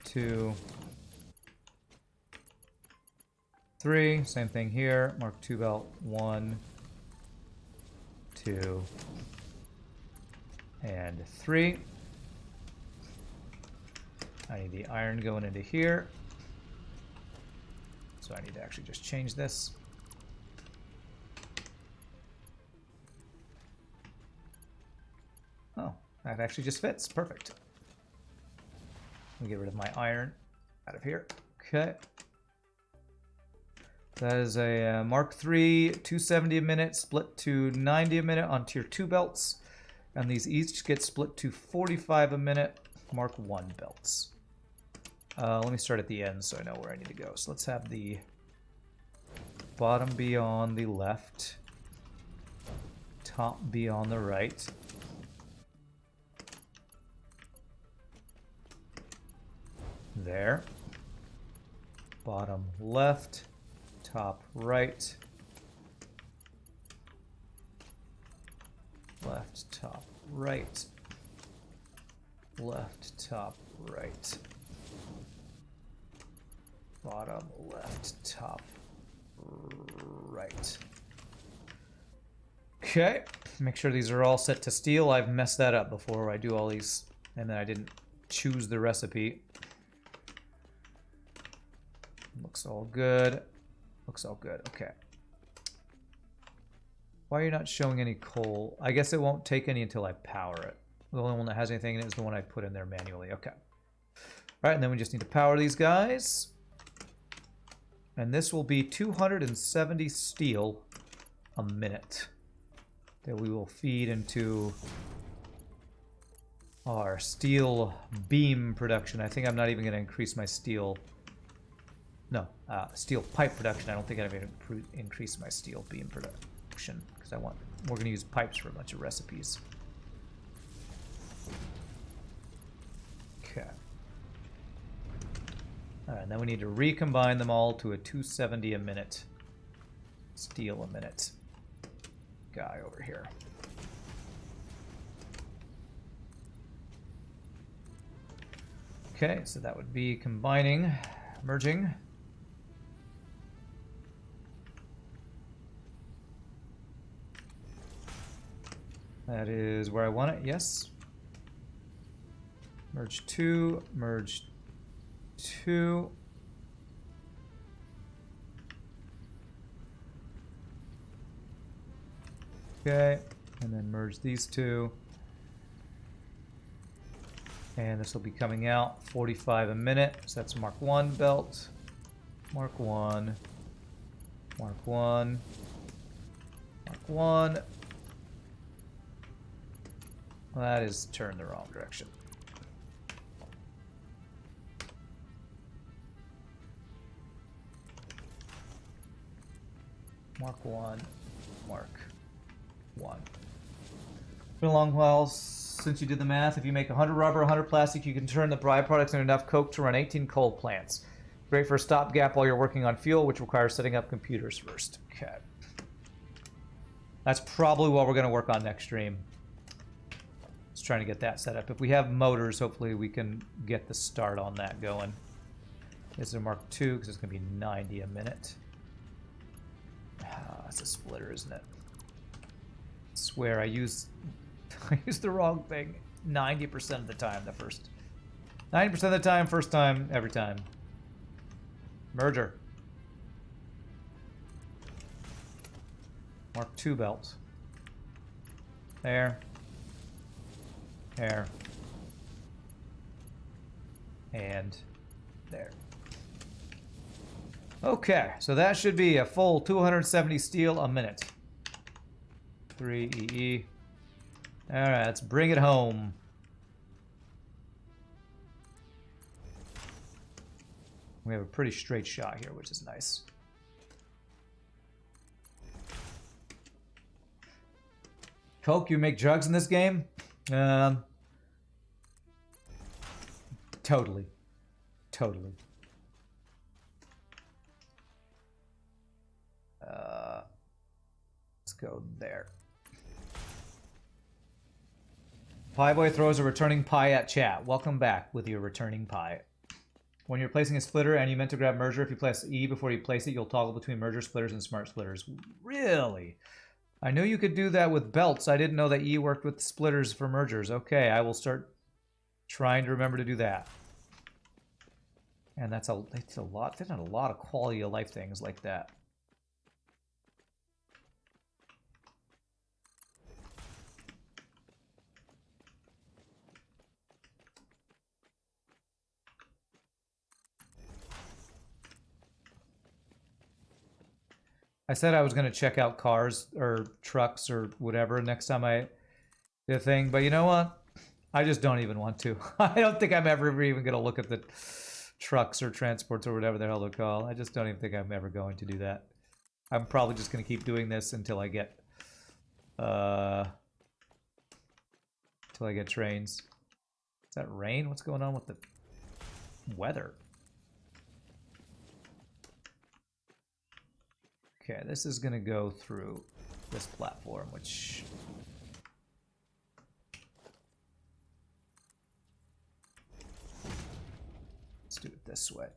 2, 3. Same thing here. Mark II belt. 1, 2, and 3. I need the iron going into here. So I need to actually just change this. Oh, that actually just fits. Perfect. Let me get rid of my iron out of here. Okay. That is a Mark III 270 a minute split to 90 a minute on tier 2 belts. And these each get split to 45 a minute Mark I belts. Let me start at the end so I know where I need to go. So let's have the bottom be on the left, top be on the right. There. Bottom left, top right. Left, top, right. Left, top, right. Bottom, left, top, right. Okay, make sure these are all set to steel. I've messed that up before I do all these, and then I didn't choose the recipe. Looks all good. Looks all good. Okay. Why are you not showing any coal? I guess it won't take any until I power it. The only one that has anything in it is the one I put in there manually. Okay. All right, and then we just need to power these guys. And this will be 270 steel a minute that we will feed into our steel beam production. I think I'm not even going to increase my steel. No, steel pipe production. I don't think I'm going to increase my steel beam production because we're going to use pipes for a bunch of recipes. Okay. All right, and then we need to recombine them all to a 270 a minute steel a minute guy over here. Okay, so that would be combining, merging. That is where I want it, yes. Merge 2, merge 2. Okay, and then merge these two. And this will be coming out 45 a minute. So that's Mark 1 belt. Mark 1. Mark 1. Mark 1. That is turned the wrong direction. Mark 1. Mark 1. Been a long while since you did the math. If you make 100 rubber, 100 plastic, you can turn the byproducts into enough coke to run 18 coal plants. Great for a stopgap while you're working on fuel, which requires setting up computers first. Okay. That's probably what we're going to work on next stream. Just trying to get that set up. If we have motors, hopefully we can get the start on that going. This is a Mark II, because it's going to be 90 a minute. That's a splitter, isn't it? I swear I use the wrong thing 90% of the time. 90% of the time, first time, every time. Merger. Mark II belt. There. There. And there. Okay, so that should be a full 270 steel a minute. 3 EE. Alright, let's bring it home. We have a pretty straight shot here, which is nice. Coke, you make drugs in this game? Totally. Totally. Let's go there. Pie Boy throws a returning pie at chat. Welcome back with your returning pie. When you're placing a splitter and you meant to grab merger, if you press E before you place it, you'll toggle between merger splitters and smart splitters. Really? I knew you could do that with belts. I didn't know that E worked with splitters for mergers. Okay, I will start trying to remember to do that. And that's a lot. There's not a lot of quality of life things like that. I said I was going to check out cars or trucks or whatever next time I did a thing, but you know what? I just don't even want to. I don't think I'm ever even going to look at the trucks or transports or whatever the hell they're called. I just don't even think I'm ever going to do that. I'm probably just going to keep doing this until I get trains. Is that rain? What's going on with the weather? Okay, this is going to go through this platform, which... Let's do it this way.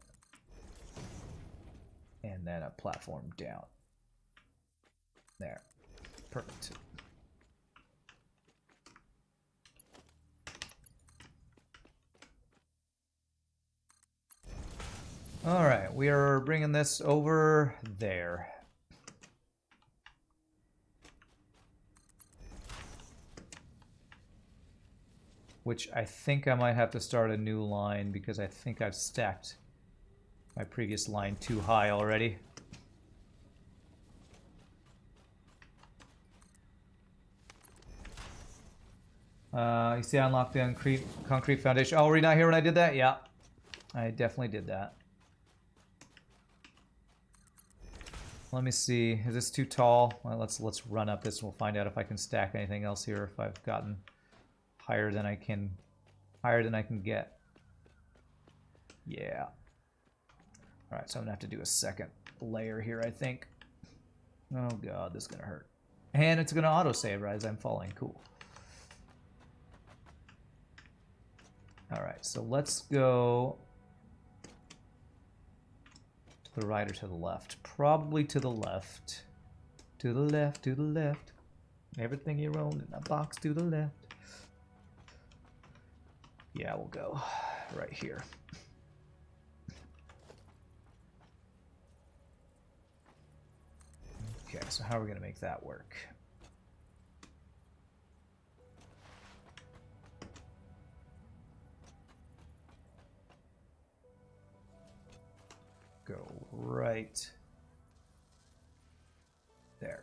And then a platform down. There. Perfect. All right, we are bringing this over there. Which I think I might have to start a new line because I think I've stacked my previous line too high already. You see I unlocked the concrete foundation. Oh, were you not here when I did that? Yeah, I definitely did that. Let me see. Is this too tall? Well, let's run up this and we'll find out if I can stack anything else here, if I've gotten higher than I can get. Yeah. All right, so I'm gonna have to do a second layer here, I think. Oh god, this is gonna hurt. And it's gonna autosave right as I'm falling. Cool. All right, so let's go to the right or to the left. Probably to the left. To the left, to the left. Everything you own in a box to the left. Yeah, we'll go right here. Okay, so how are we going to make that work? Go right there.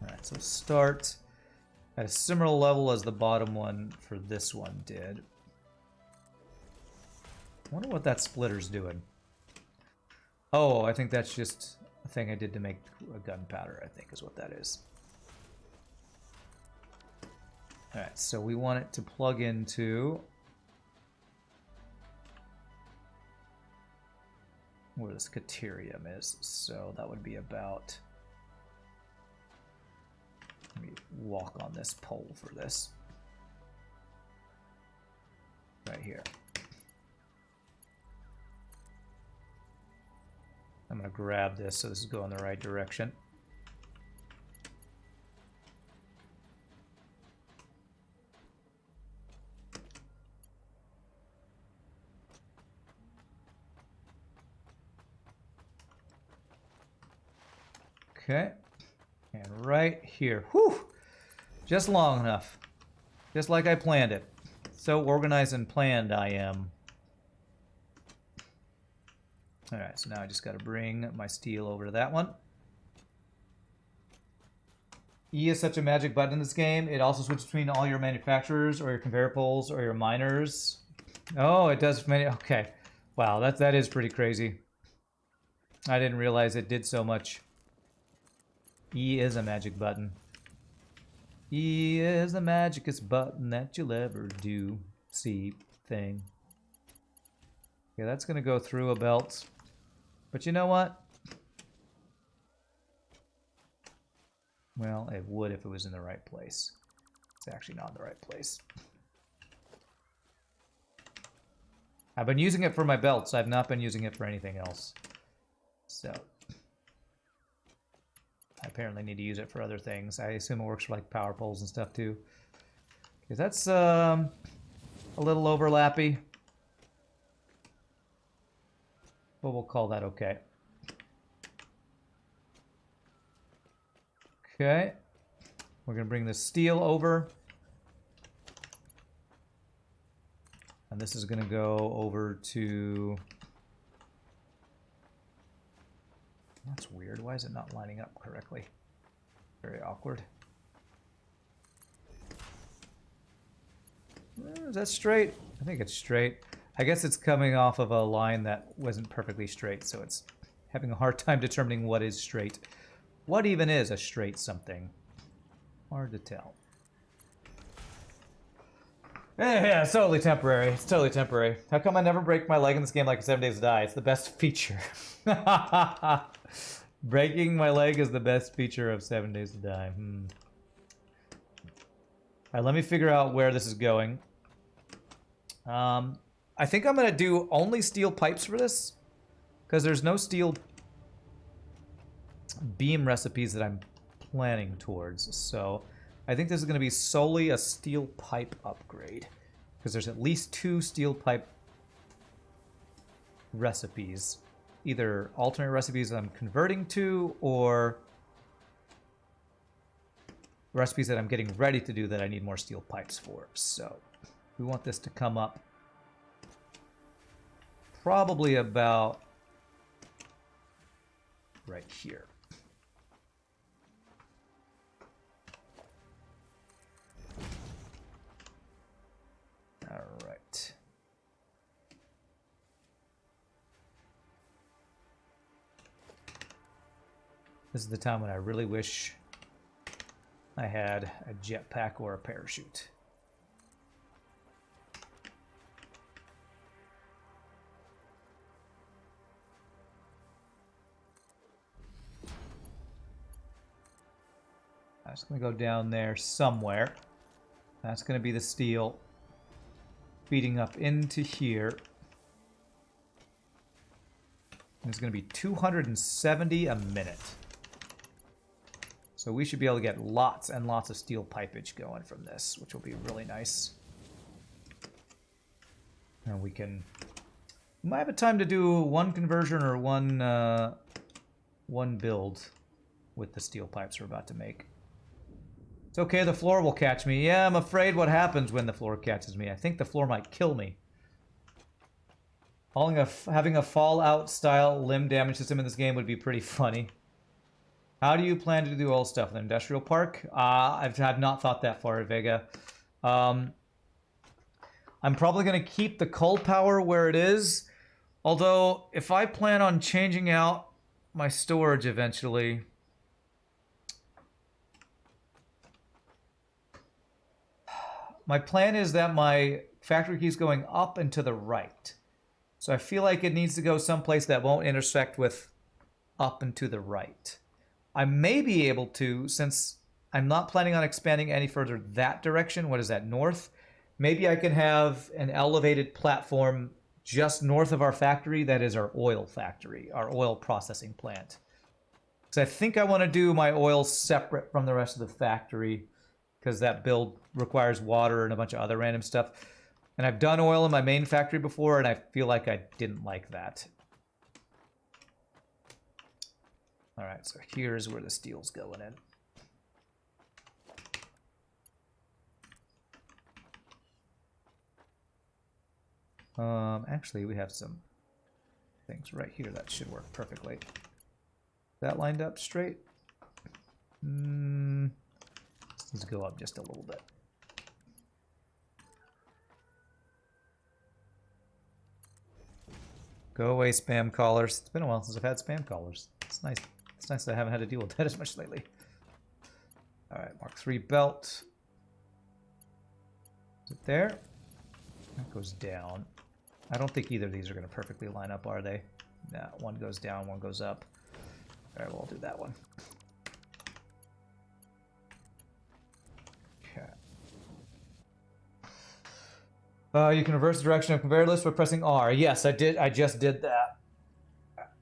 Alright, so start at a similar level as the bottom one for this one did. I wonder what that splitter's doing. Oh, I think that's just a thing I did to make a gunpowder, I think is what that is. Alright, so we want it to plug into where this caterium is. So that would be about... Let me walk on this pole for this. Right here. I'm going to grab this so this is going the right direction. Okay. And right here. Whew! Just long enough. Just like I planned it. So organized and planned I am. Alright, so now I just got to bring my steel over to that one. E is such a magic button in this game. It also switches between all your manufacturers or your conveyor poles or your miners. Oh, it does many... Okay. Wow, that is pretty crazy. I didn't realize it did so much. E is a magic button. E is the magicest button that you'll ever do. See thing. Okay, that's going to go through a belt. But you know what? Well, it would if it was in the right place. It's actually not in the right place. I've been using it for my belts. I've not been using it for anything else. So... I apparently need to use it for other things. I assume it works for like power poles and stuff too. Because that's a little overlappy. But we'll call that okay. Okay. We're going to bring the steel over. And this is going to go over to... That's weird. Why is it not lining up correctly? Very awkward. Is that straight? I think it's straight. I guess it's coming off of a line that wasn't perfectly straight, so it's having a hard time determining what is straight. What even is a straight something? Hard to tell. Yeah, it's totally temporary. It's totally temporary. How come I never break my leg in this game like 7 Days to Die? It's the best feature. Breaking my leg is the best feature of 7 Days to Die. Alright, let me figure out where this is going. I think I'm going to do only steel pipes for this. Because there's no steel beam recipes that I'm planning towards. So I think this is going to be solely a steel pipe upgrade. Because there's at least 2 steel pipe recipes. Either alternate recipes that I'm converting to, or recipes that I'm getting ready to do that I need more steel pipes for. So we want this to come up probably about right here. All right. This is the time when I really wish I had a jetpack or a parachute. I'm just going to go down there somewhere. That's going to be the steel feeding up into here. And it's going to be 270 a minute. So we should be able to get lots and lots of steel pipage going from this, which will be really nice. And we might have a time to do one conversion or one build with the steel pipes we're about to make. It's okay, the floor will catch me. Yeah, I'm afraid what happens when the floor catches me. I think the floor might kill me. Having a Fallout-style limb damage system in this game would be pretty funny. How do you plan to do the oil stuff in the industrial park? I've not thought that far, Vega. I'm probably going to keep the coal power where it is. Although, if I plan on changing out my storage eventually... My plan is that my factory keeps going up and to the right. So I feel like it needs to go someplace that won't intersect with up and to the right. I may be able to, since I'm not planning on expanding any further that direction. What is that, north? Maybe I can have an elevated platform just north of our factory. That is our oil factory, our oil processing plant. Because I think I want to do my oil separate from the rest of the factory, because that build requires water and a bunch of other random stuff. And I've done oil in my main factory before, and I feel like I didn't like that. All right, so here's where the steel's going in. Actually, we have some things right here that should work perfectly. That lined up straight? Let's go up just a little bit. Go away, spam callers. It's been a while since I've had spam callers. It's nice. It's nice that I haven't had to deal with that as much lately. All right, Mark III belt. Is it there? That goes down. I don't think either of these are going to perfectly line up, are they? No, one goes down, one goes up. All right, well, I'll do that one. Okay. You can reverse the direction of conveyor list by pressing R. Yes, I did. I just did that.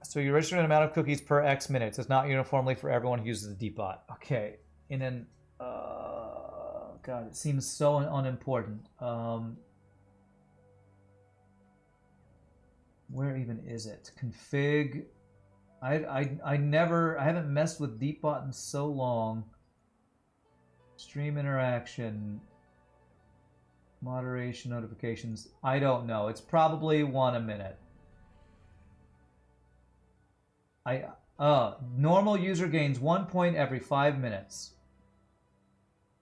So you register an amount of cookies per X minutes. It's not uniformly for everyone who uses the depot. Okay. And then, God, it seems so unimportant. Where even is it? Config. I haven't messed with Deepbot in so long. Stream interaction. Moderation notifications. I don't know. It's probably 1 a minute. Normal user gains 1 point every 5 minutes.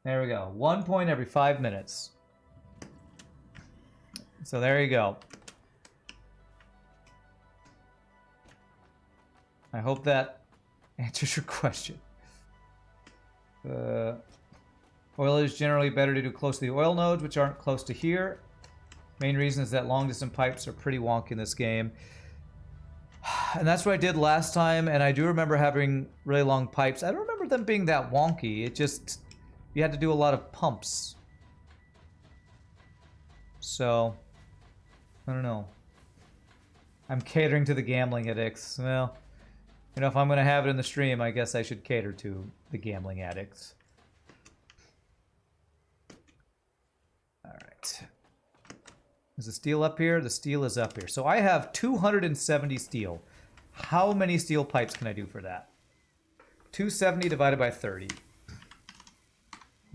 There we go. 1 point every 5 minutes. So there you go. I hope that answers your question. Oil is generally better to do close to the oil nodes, which aren't close to here. Main reason is that long distance pipes are pretty wonky in this game. And that's what I did last time, and I do remember having really long pipes. I don't remember them being that wonky. It just, you had to do a lot of pumps. So, I don't know. I'm catering to the gambling addicts. Well, you know, if I'm going to have it in the stream, I guess I should cater to the gambling addicts. Alright. Is the steel up here? The steel is up here. So I have 270 steel. How many steel pipes can I do for that? 270 divided by 30. Is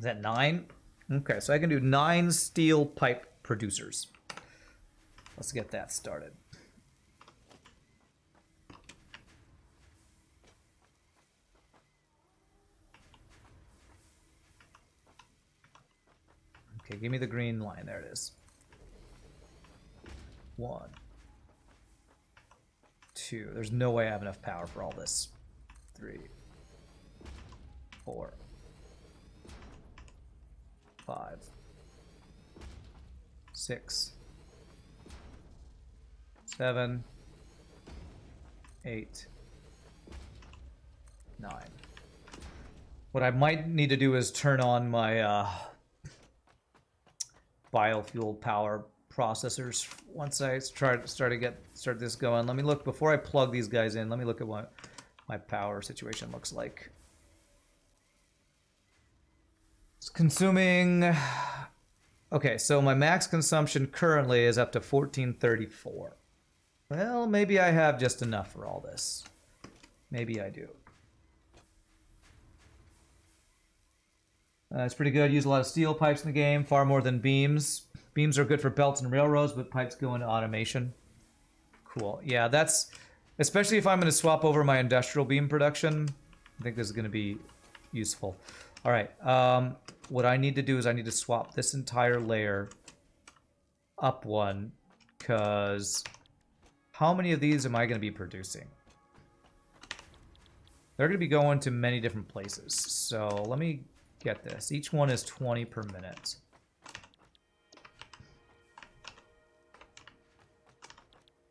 that 9? Okay, so I can do 9 steel pipe producers. Let's get that started. Okay, give me the green line. There it is. 1, 2. There's no way I have enough power for all this. 3, 4, 5, 6, 7, 8, 9. What I might need to do is turn on my biofuel power processors once I start this going. Let me look before I plug these guys in. Let me look at what my power situation looks like. It's consuming. Okay, so my max consumption currently is up to 1434. Well, maybe I have just enough for all this. Maybe I do. It's pretty good. Use a lot of steel pipes in the game, far more than beams. Beams are good for belts and railroads, but pipes go into automation. Cool. Yeah, that's... Especially if I'm going to swap over my industrial beam production, I think this is going to be useful. All right. What I need to do is I need to swap this entire layer up one, because how many of these am I going to be producing? They're going to be going to many different places. So let me get this. Each one is 20 per minute.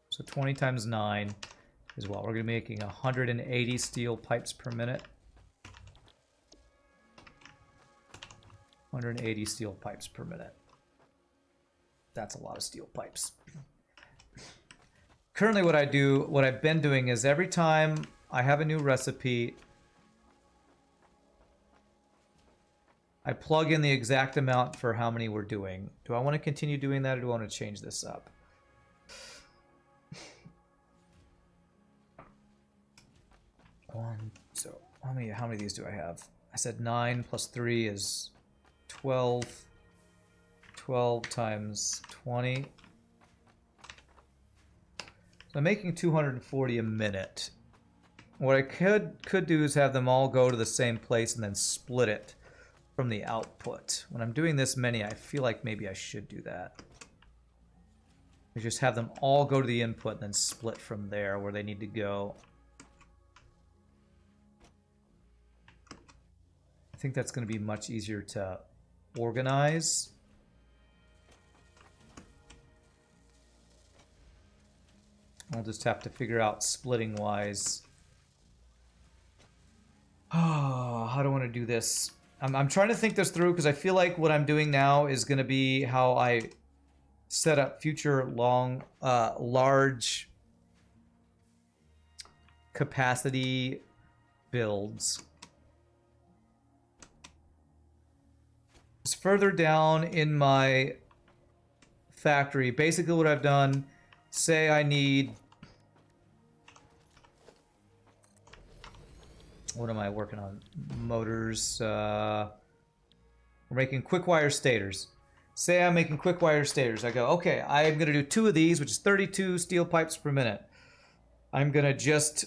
So 20 times 9 is what? We're going to be making 180 steel pipes per minute. 180 steel pipes per minute. That's a lot of steel pipes. Currently what I've been doing is every time I have a new recipe, I plug in the exact amount for how many we're doing. Do I want to continue doing that, or do I want to change this up? So how many of these do I have? I said 9 plus 3 is 12. 12 times 20. So I'm making 240 a minute. What I could do is have them all go to the same place and then split it from the output. When I'm doing this many, I feel like maybe I should do that. I just have them all go to the input and then split from there where they need to go. I think that's going to be much easier to organize. I'll just have to figure out splitting wise. Oh, how do I want to do this? I'm trying to think this through because I feel like what I'm doing now is going to be how I set up future large capacity builds. It's further down in my factory. Basically what I've done, say I need... What am I working on? Motors. We're making quick wire stators. Say I'm making quick wire stators. I go, okay, I'm going to do 2 of these, which is 32 steel pipes per minute. I'm going to just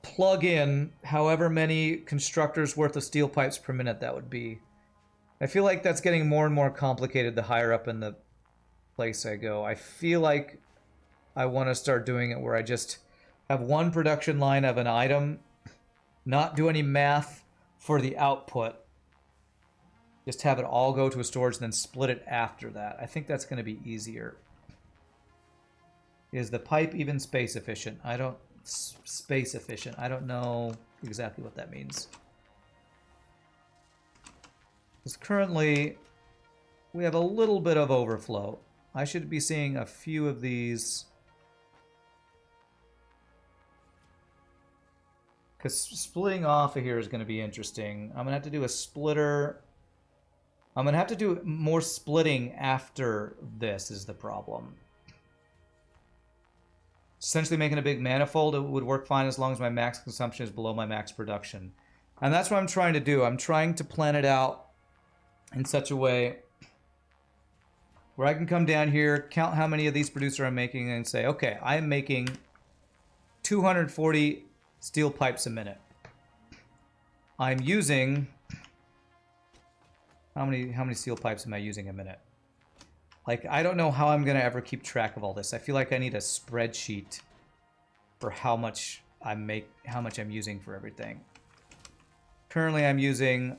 plug in however many constructors worth of steel pipes per minute that would be. I feel like that's getting more and more complicated the higher up in the place I go. I feel like I want to start doing it where I just have one production line of an item, not do any math for the output, just have it all go to a storage and then split it after that. I think that's going to be easier. Is the pipe even space efficient? Space efficient. I don't know exactly what that means. Because currently, we have a little bit of overflow. I should be seeing a few of these. Because splitting off of here is going to be interesting. I'm going to have to do a splitter. I'm going to have to do more splitting after this is the problem. Essentially making a big manifold, it would work fine as long as my max consumption is below my max production. And that's what I'm trying to do. I'm trying to plan it out in such a way where I can come down here, count how many of these producer I'm making, and say, okay, I'm making 240 steel pipes a minute. I'm using... How many steel pipes am I using a minute? Like, I don't know how I'm going to ever keep track of all this. I feel like I need a spreadsheet for how much I'm using for everything. Currently, I'm using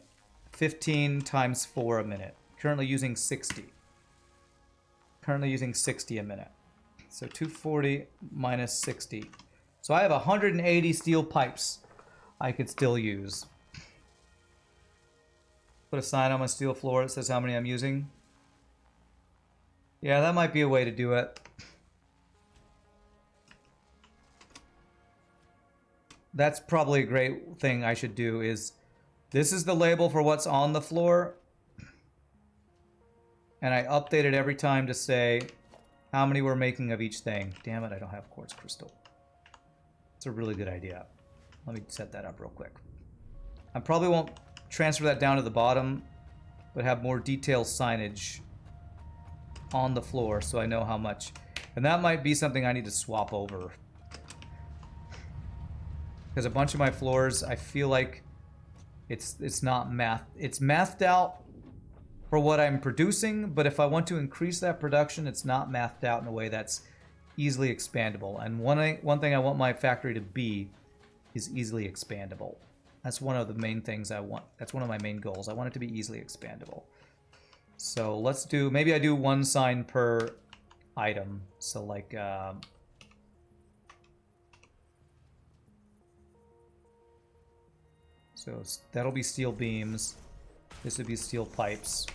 15 times 4 a minute. Currently using 60. Currently using 60 a minute. So 240 minus 60. So I have 180 steel pipes I could still use. Put a sign on my steel floor that says how many I'm using. Yeah, that might be a way to do it. That's probably a great thing I should do is, this is the label for what's on the floor. And I update it every time to say how many we're making of each thing. Damn it, I don't have quartz crystal. It's a really good idea. Let me set that up real quick. I probably won't transfer that down to the bottom, but have more detailed signage on the floor so I know how much. And that might be something I need to swap over. Because a bunch of my floors, I feel like it's not math. It's mathed out for what I'm producing, but if I want to increase that production, it's not mathed out in a way that's easily expandable. And one thing I want my factory to be is easily expandable. That's one of the main things I want. That's one of my main goals. I want it to be easily expandable. So let's do, maybe I do one sign per item. So like, so that'll be steel beams. This would be steel pipes.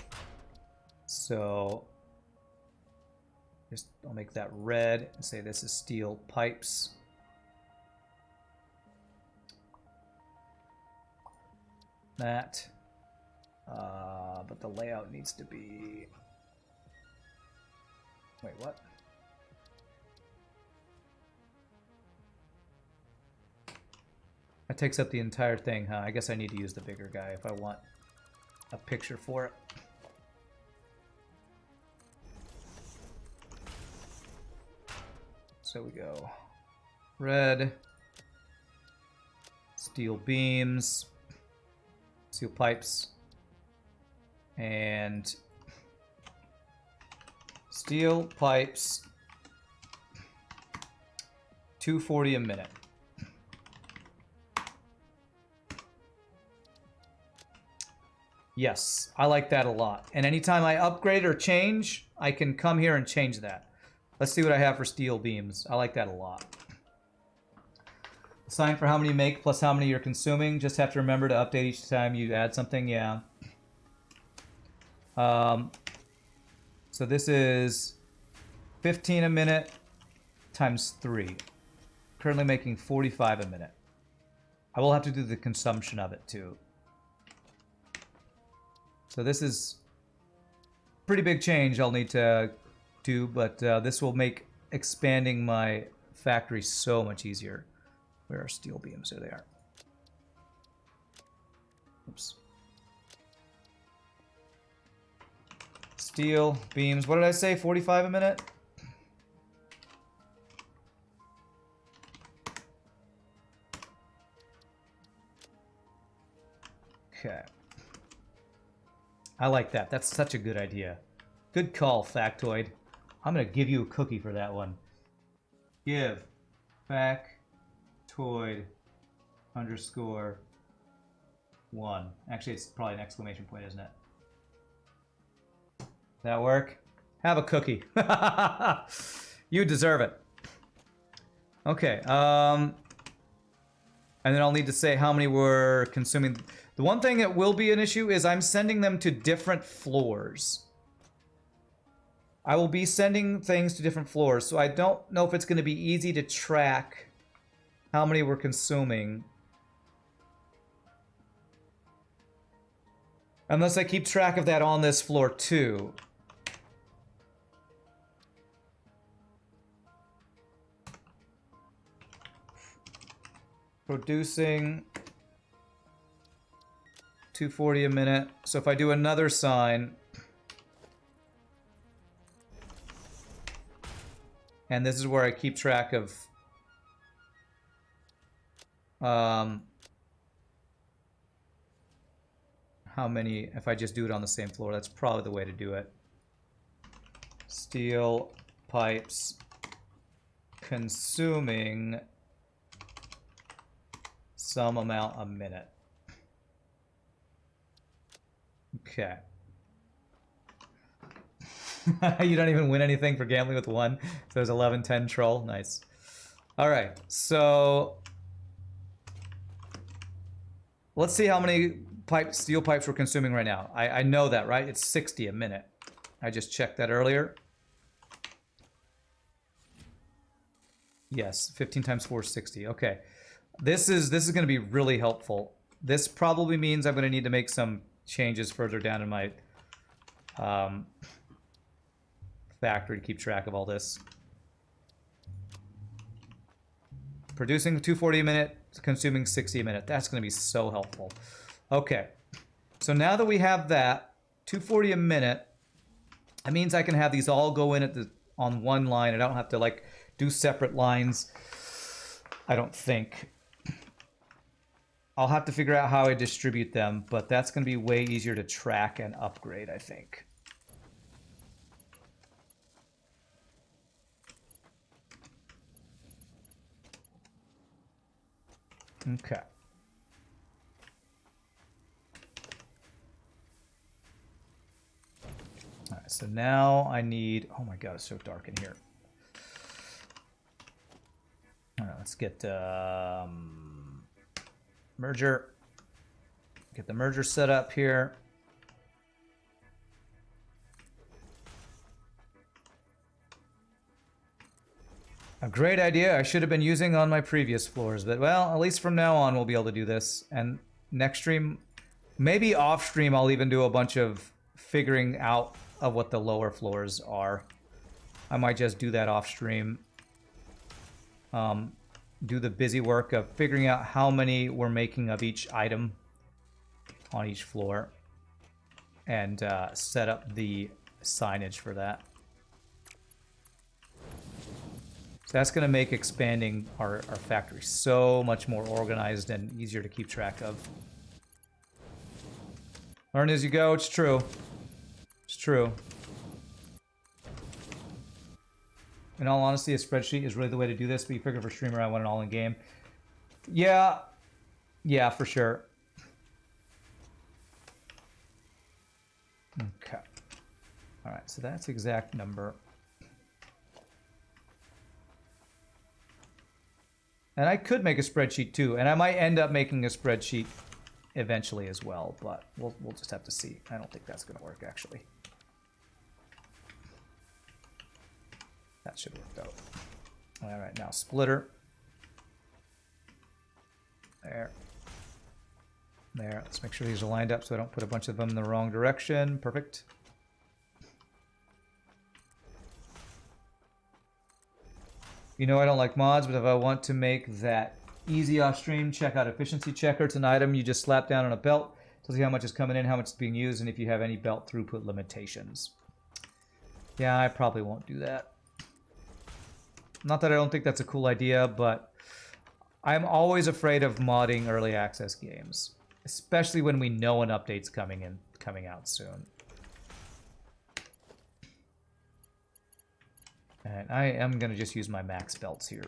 So just, I'll make that red and say this is steel pipes. That. But the layout needs to be... Wait, what? That takes up the entire thing, huh? I guess I need to use the bigger guy if I want a picture for it. So we go red, steel beams, steel pipes, and steel pipes, 240 a minute. Yes, I like that a lot. And anytime I upgrade or change, I can come here and change that. Let's see what I have for steel beams. I like that a lot. Sign for how many you make plus how many you're consuming. Just have to remember to update each time you add something. Yeah. So this is 15 a minute times 3. Currently making 45 a minute. I will have to do the consumption of it too. So this is pretty big change I'll need to do, but this will make expanding my factory so much easier. Where are steel beams? There they are. Oops. Steel beams. What did I say? 45 a minute? Okay. I like that. That's such a good idea. Good call, Factoid. I'm going to give you a cookie for that one. Give Factoid _1. Actually, it's probably an exclamation point, isn't it? That work? Have a cookie. You deserve it. Okay. And then I'll need to say how many we're consuming. The one thing that will be an issue is I'm sending them to different floors. I will be sending things to different floors, so I don't know if it's going to be easy to track how many we're consuming. Unless I keep track of that on this floor too. Producing 240 a minute. So if I do another sign, and this is where I keep track of how many, if I just do it on the same floor, that's probably the way to do it. Steel pipes consuming some amount a minute. Okay. You don't even win anything for gambling with 1. So there's 11, 10 troll. Nice. All right. So let's see how many steel pipes we're consuming right now. I know that, right? It's 60 a minute. I just checked that earlier. Yes, 15 times 4 is 60. Okay. This is going to be really helpful. This probably means I'm going to need to make some changes further down in my factory to keep track of all this. Producing 240 a minute, consuming 60 a minute. That's going to be so helpful. Okay. So now that we have that, 240 a minute, that means I can have these all go in on one line. I don't have to like do separate lines. I don't think. I'll have to figure out how I distribute them, but that's going to be way easier to track and upgrade, I think. Okay. All right, so now I need... Oh my god, it's so dark in here. All right, let's get merger. Get the merger set up here. A great idea I should have been using on my previous floors, but well, at least from now on we'll be able to do this. And next stream, maybe off stream, I'll even do a bunch of figuring out of what the lower floors are. I might just do that off stream. Do the busy work of figuring out how many we're making of each item on each floor and set up the signage for that. So that's going to make expanding our factory so much more organized and easier to keep track of. Learn as you go, it's true. It's true. In all honesty, a spreadsheet is really the way to do this, but you figure for streamer, I want it all in game. Yeah. Yeah, for sure. Okay. All right, so that's exact number. And I could make a spreadsheet too, and I might end up making a spreadsheet eventually as well, but we'll just have to see. I don't think that's going to work, actually. That should work out. All right, now splitter. There. There. Let's make sure these are lined up so I don't put a bunch of them in the wrong direction. Perfect. You know I don't like mods, but if I want to make that easy off stream, check out efficiency checker. It's an item you just slap down on a belt. Tells you how much is coming in, how much is being used, and if you have any belt throughput limitations. Yeah, I probably won't do that. Not that I don't think that's a cool idea, but I'm always afraid of modding early access games, especially when we know an update's coming out soon. And I am going to just use my max belts here.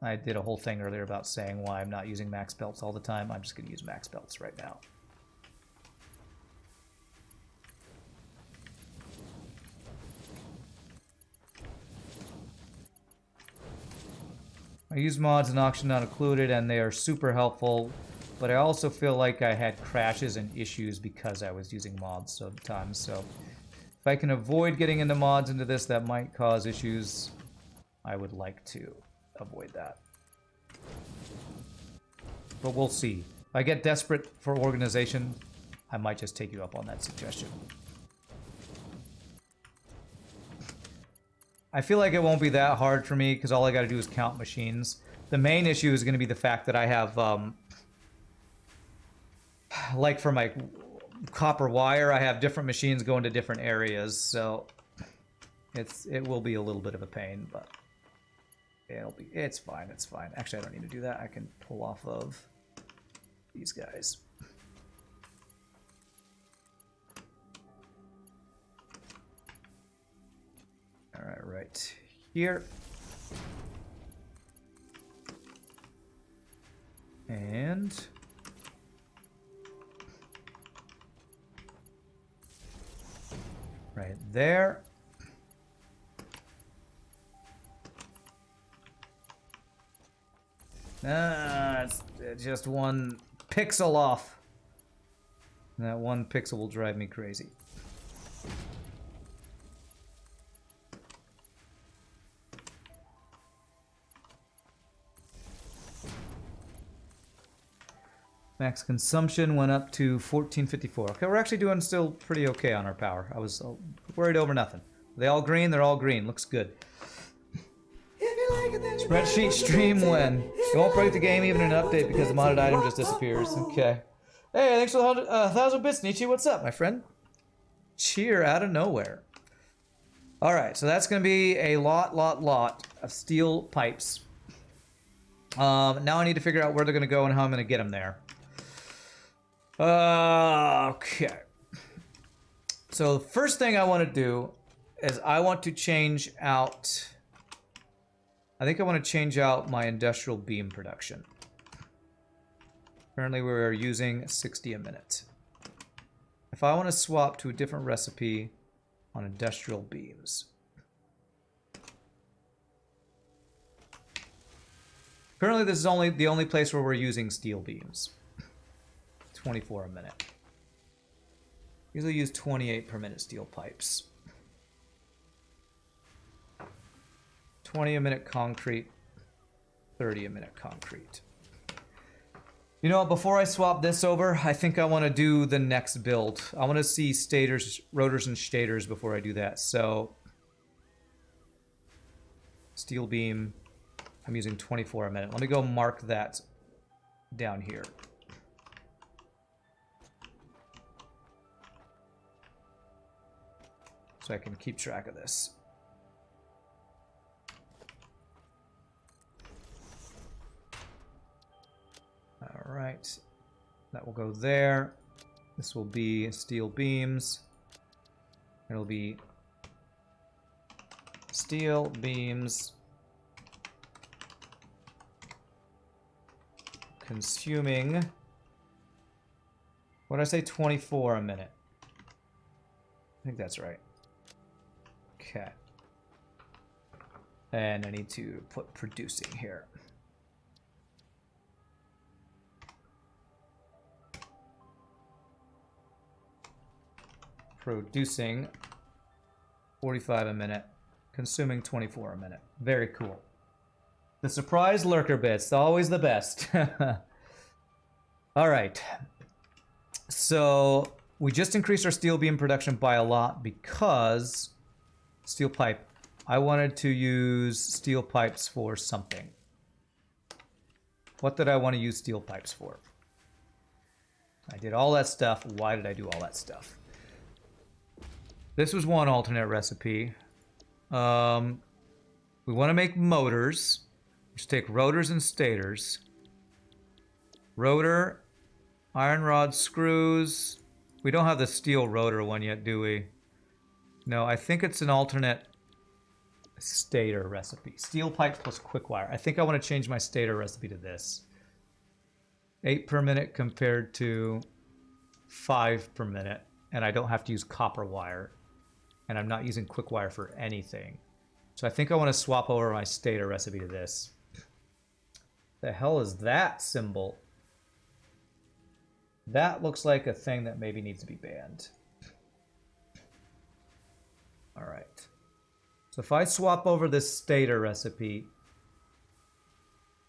I did a whole thing earlier about saying why I'm not using max belts all the time. I'm just going to use max belts right now. I use mods in auction not included, and they are super helpful, but I also feel like I had crashes and issues because I was using mods sometimes, so if I can avoid getting into mods into this that might cause issues, I would like to avoid that. But we'll see. If I get desperate for organization, I might just take you up on that suggestion. I feel like it won't be that hard for me because all I got to do is count machines. The main issue is going to be the fact that I have, like for my copper wire, I have different machines going to different areas, so it will be a little bit of a pain, but it's fine. It's fine. Actually, I don't need to do that. I can pull off of these guys. All right here. And right there. It's just one pixel off. And that one pixel will drive me crazy. Max consumption went up to 1454. Okay, we're actually doing still pretty okay on our power. I was worried over nothing. Are they all green? They're all green. Looks good. Spreadsheet stream when? It won't break the game even in an update because the modded item just disappears. Okay. Hey, thanks for the 1,000 bits, Nietzsche. What's up, my friend? Cheer out of nowhere. Alright, so that's going to be a lot of steel pipes. Now I need to figure out where they're going to go and how I'm going to get them there. Okay. So the first thing I want to do is I want to change out... I think I want to change out my industrial beam production. Currently we're using 60 a minute. If I want to swap to a different recipe on industrial beams. Currently this is the only place where we're using steel beams. 24 a minute. Usually use 28 per minute steel pipes. 20 a minute concrete, 30 a minute concrete. You know, before I swap this over, I think I want to do the next build. I want to see stators, rotors and stators before I do that. So, steel beam, I'm using 24 a minute. Let me go mark that down here. So I can keep track of this. All right, that will go there. This will be steel beams. It'll be steel beams consuming, what did I say, 24 a minute? I think that's right. Okay. And I need to put producing here. Producing 45 a minute, consuming 24 a minute. Very cool. The surprise lurker bits, always the best. All right. So we just increased our steel beam production by a lot because steel pipe. I wanted to use steel pipes for something. What did I want to use steel pipes for? I did all that stuff. Why did I do all that stuff? This was one alternate recipe. We want to make motors. Just take rotors and stators. Rotor, iron rod screws. We don't have the steel rotor one yet, do we? No, I think it's an alternate stator recipe. Steel pipes plus quick wire. I think I want to change my stator recipe to this. 8 per minute compared to 5 per minute. And I don't have to use copper wire. And I'm not using quick wire for anything. So I think I want to swap over my stator recipe to this. The hell is that symbol? That looks like a thing that maybe needs to be banned. All right. So if I swap over this stator recipe,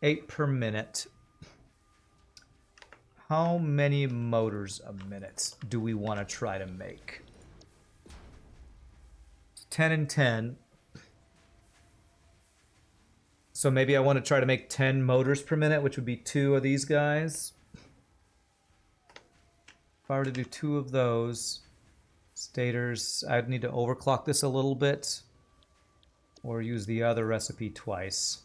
8 per minute, how many motors a minute do we want to try to make? 10 and 10. So maybe I want to try to make 10 motors per minute, which would be 2 of these guys. If I were to do 2 of those stators, I'd need to overclock this a little bit or use the other recipe twice.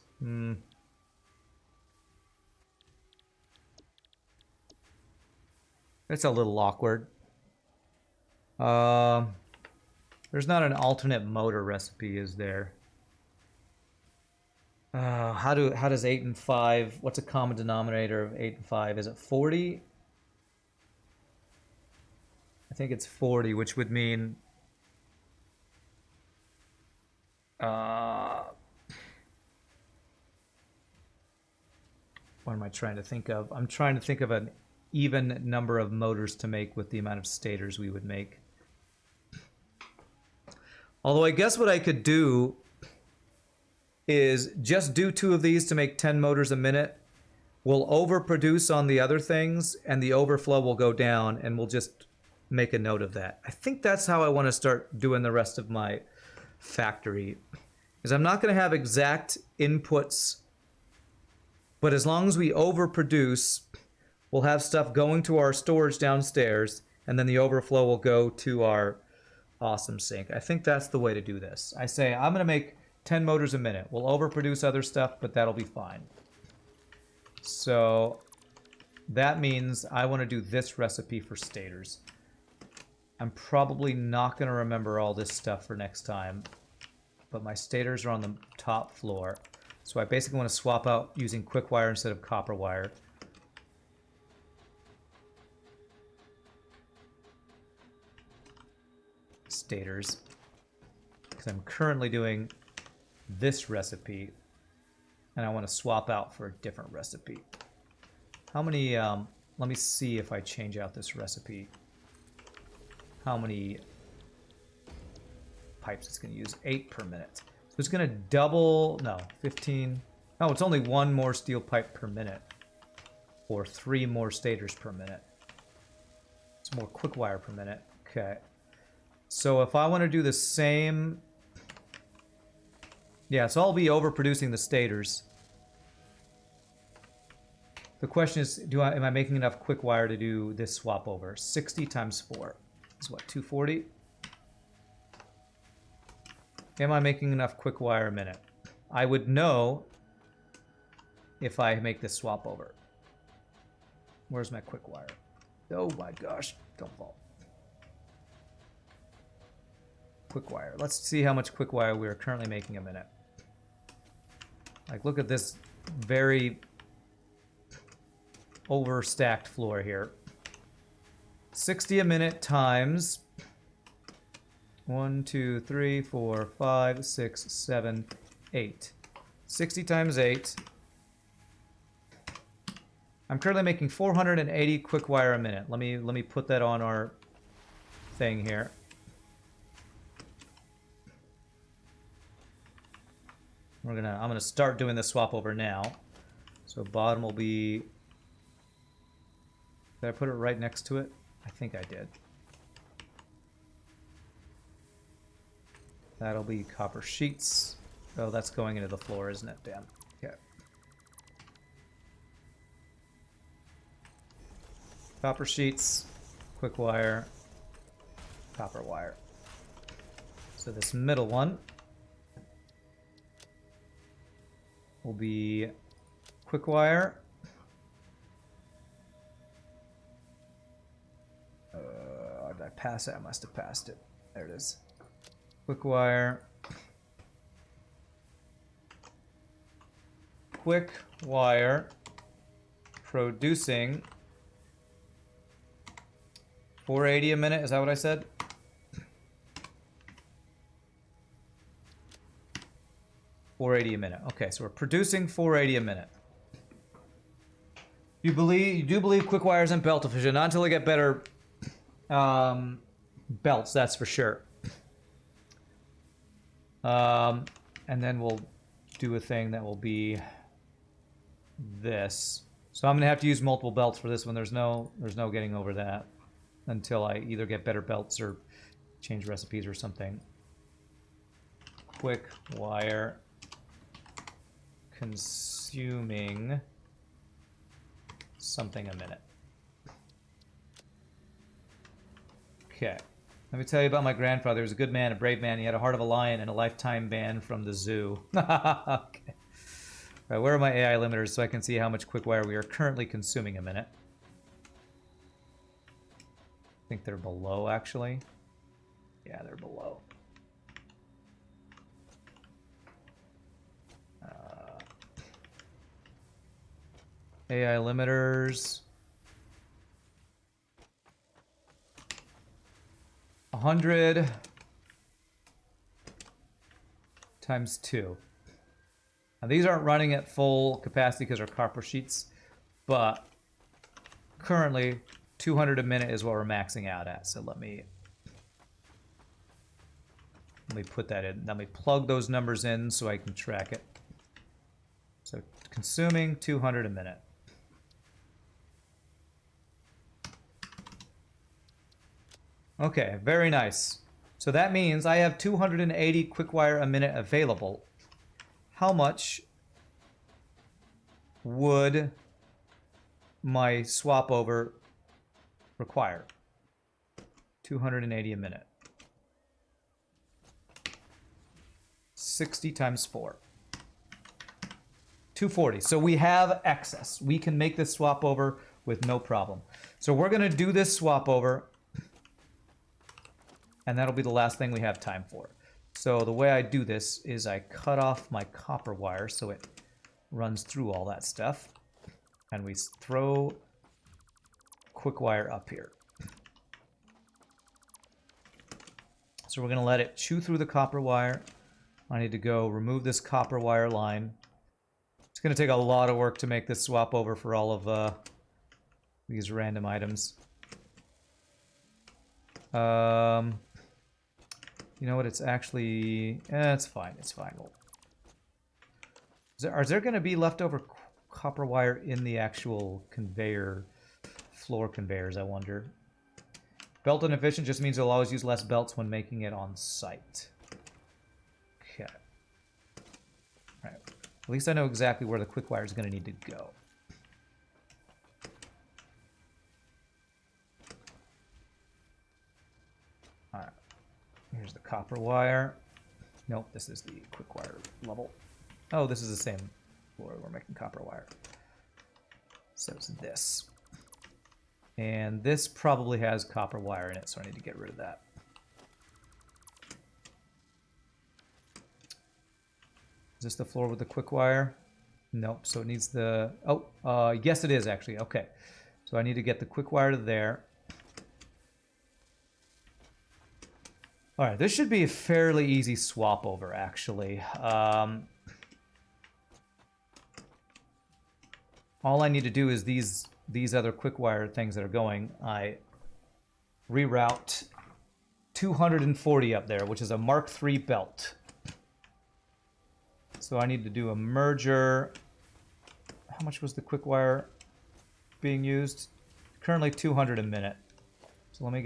It's a little awkward. There's not an alternate motor recipe, is there? How does 8 and 5, what's a common denominator of 8 and 5? Is it 40? I think it's 40, which would mean what am I trying to think of? I'm trying to think of an even number of motors to make with the amount of stators we would make. Although I guess what I could do is just do 2 of these to make 10 motors a minute, We'll overproduce on the other things, and the overflow will go down, and we'll just make a note of that. I think that's how I want to start doing the rest of my factory, is I'm not going to have exact inputs, but as long as we overproduce, we'll have stuff going to our storage downstairs, and then the overflow will go to our awesome sink. I think that's the way to do this. I say I'm going to make 10 motors a minute. We'll overproduce other stuff, but that'll be fine. So that means I want to do this recipe for stators. I'm probably not going to remember all this stuff for next time, but my stators are on the top floor. So I basically want to swap out using quick wire instead of copper wire. Stators. Because I'm currently doing this recipe, and I want to swap out for a different recipe. How many, let me see if I change out this recipe. How many pipes it's going to use? 8 per minute. So it's going to double, no, 15. No, it's only 1 more steel pipe per minute. Or 3 more stators per minute. It's more quick wire per minute. Okay. So if I want to do the same... Yeah, so I'll be overproducing the stators. The question is, am I making enough quick wire to do this swap over? 60 times 4 is what, 240? Am I making enough quick wire a minute? I would know if I make this swap over. Where's my quick wire? Oh my gosh, don't fall. Quick wire. Let's see how much quick wire we are currently making a minute. Like, look at this very overstacked floor here. 60 a minute times 1, 2, 3, 4, 5, 6, 7, 8. 60 times 8. I'm currently making 480 quick wire a minute. Let me put that on our thing here. I'm gonna start doing the swap over now. So bottom will be... Did I put it right next to it? I think I did. That'll be copper sheets. Oh, that's going into the floor, isn't it? Damn. Okay. Copper sheets, quick wire, copper wire. So this middle one will be quick wire. Did I pass it? I must have passed it. There it is. Quick wire. Quick wire producing 480 a minute. Is that what I said? $480 a minute. Okay, so we're producing 480 a minute. You do believe quick wire isn't belt efficient, not until I get better belts, that's for sure. And then we'll do a thing that will be this. So I'm gonna have to use multiple belts for this one. There's no getting over that until I either get better belts or change recipes or something. Quick wire consuming something a minute. Okay. Let me tell you about my grandfather. He was a good man, a brave man. He had a heart of a lion and a lifetime ban from the zoo. Okay. All right, where are my AI limiters so I can see how much quick wire we are currently consuming a minute? I think they're below, actually. Yeah, they're below. AI limiters. 100 times 2. Now these aren't running at full capacity because they're copper sheets, but currently 200 a minute is what we're maxing out at. So let me put that in. Let me plug those numbers in so I can track it. So consuming 200 a minute. Okay, very nice. So that means I have 280 quick wire a minute available. How much would my swap over require? 280 a minute. 60 times 4. 240. So we have excess. We can make this swap over with no problem. So we're going to do this swap over, and that'll be the last thing we have time for. So the way I do this is I cut off my copper wire so it runs through all that stuff, and we throw quick wire up here. So we're going to let it chew through the copper wire. I need to go remove this copper wire line. It's going to take a lot of work to make this swap over for all of these random items. You know what? It's actually... it's fine. It's fine. Is there going to be leftover copper wire in the actual conveyor, floor conveyors, I wonder? Belt inefficient just means you'll always use less belts when making it on site. Okay. Alright. At least I know exactly where the quick wire is going to need to go. Alright. Here's the copper wire. Nope, this is the quick wire level. Oh, this is the same floor we're making copper wire. So it's this. And this probably has copper wire in it, so I need to get rid of that. Is this the floor with the quick wire? Nope, so it needs the... Oh, yes it is actually, okay. So I need to get the quick wire to there. Alright, this should be a fairly easy swap over, actually. All I need to do is these other quick wire things that are going, I reroute 240 up there, which is a Mark III belt. So I need to do a merger. How much was the quick wire being used? Currently 200 a minute. So let me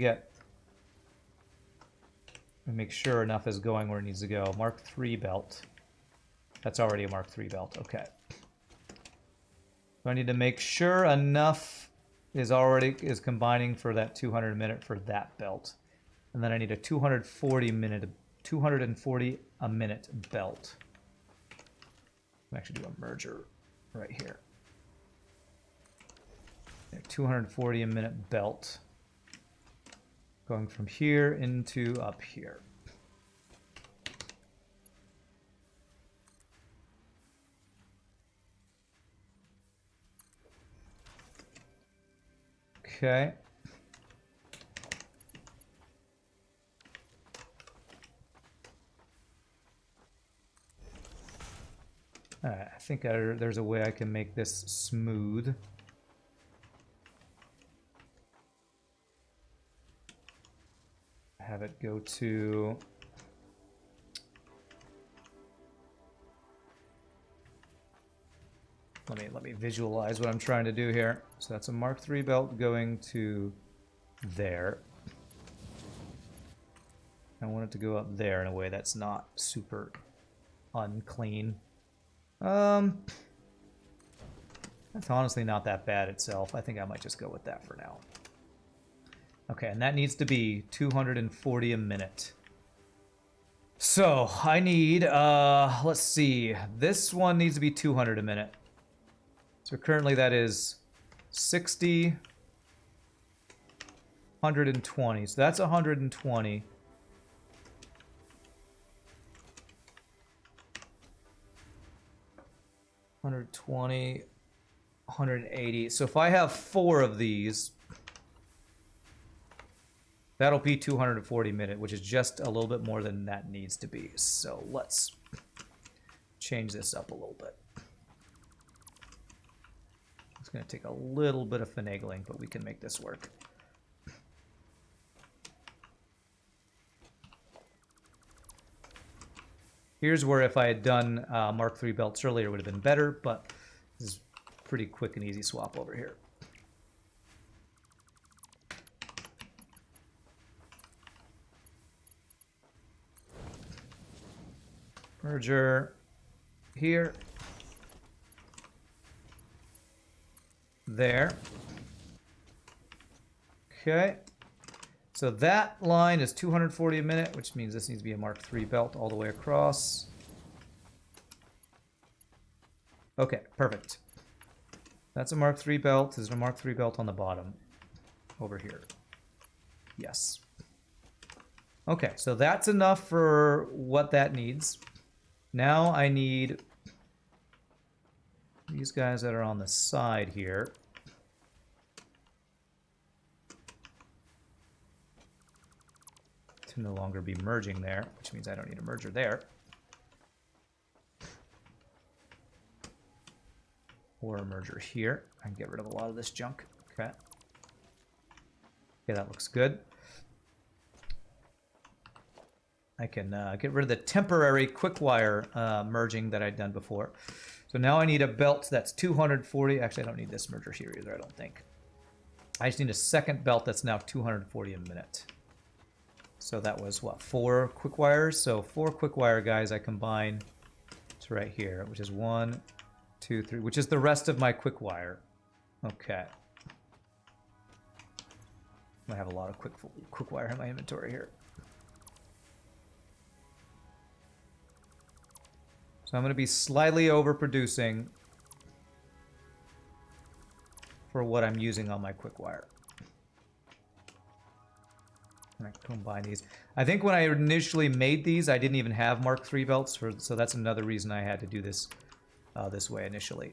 make sure enough is going where it needs to go. Mark III belt. That's already a Mark III belt. Okay. So I need to make sure enough is combining for that 200 a minute for that belt. And then I need a 240 a minute belt. I'm actually do a merger right here. 240 a minute belt. Going from here into up here. Okay. I think there's a way I can make this smooth. Have it go to... Let me visualize what I'm trying to do here. So that's a Mark III belt going to there. I want it to go up there in a way that's not super unclean. That's honestly not that bad itself. I think I might just go with that for now. Okay, and that needs to be 240 a minute. So I need, let's see, this one needs to be 200 a minute. So currently that is 60, 120. So that's 120. $120, 180. So if I have 4 of these, that'll be 240 a minute, which is just a little bit more than that needs to be. So let's change this up a little bit. It's going to take a little bit of finagling, but we can make this work. Here's where if I had done Mark III belts earlier, it would have been better, but this is pretty quick and easy swap over here. Merger here. There. Okay. So that line is 240 a minute, which means this needs to be a Mark III belt all the way across. Okay, perfect. That's a Mark III belt. There's a Mark III belt on the bottom over here. Yes. Okay, so that's enough for what that needs. Now I need these guys that are on the side here. To no longer be merging there, which means I don't need a merger there. Or a merger here. I can get rid of a lot of this junk. Okay. Okay, that looks good. I can get rid of the temporary quick wire merging that I'd done before. So now I need a belt that's 240. Actually, I don't need this merger here either, I don't think. I just need a second belt that's now 240 a minute. So that was, what, 4 quick wires? So 4 quick wire guys I combine to right here, which is 1, 2, 3, which is the rest of my quick wire. Okay. I have a lot of quick wire in my inventory here. So I'm going to be slightly overproducing for what I'm using on my quick wire. I combine these. I think when I initially made these, I didn't even have Mark III belts, so that's another reason I had to do this this way initially.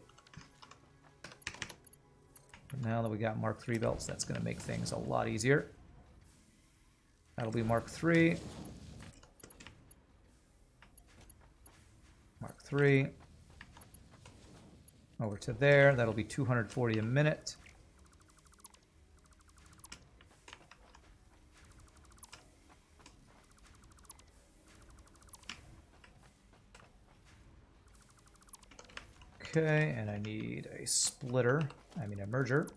But now that we got Mark III belts, that's going to make things a lot easier. That'll be Mark III. Mark III. Over to there. That'll be 240 a minute. Okay, and I need a splitter. I mean a merger.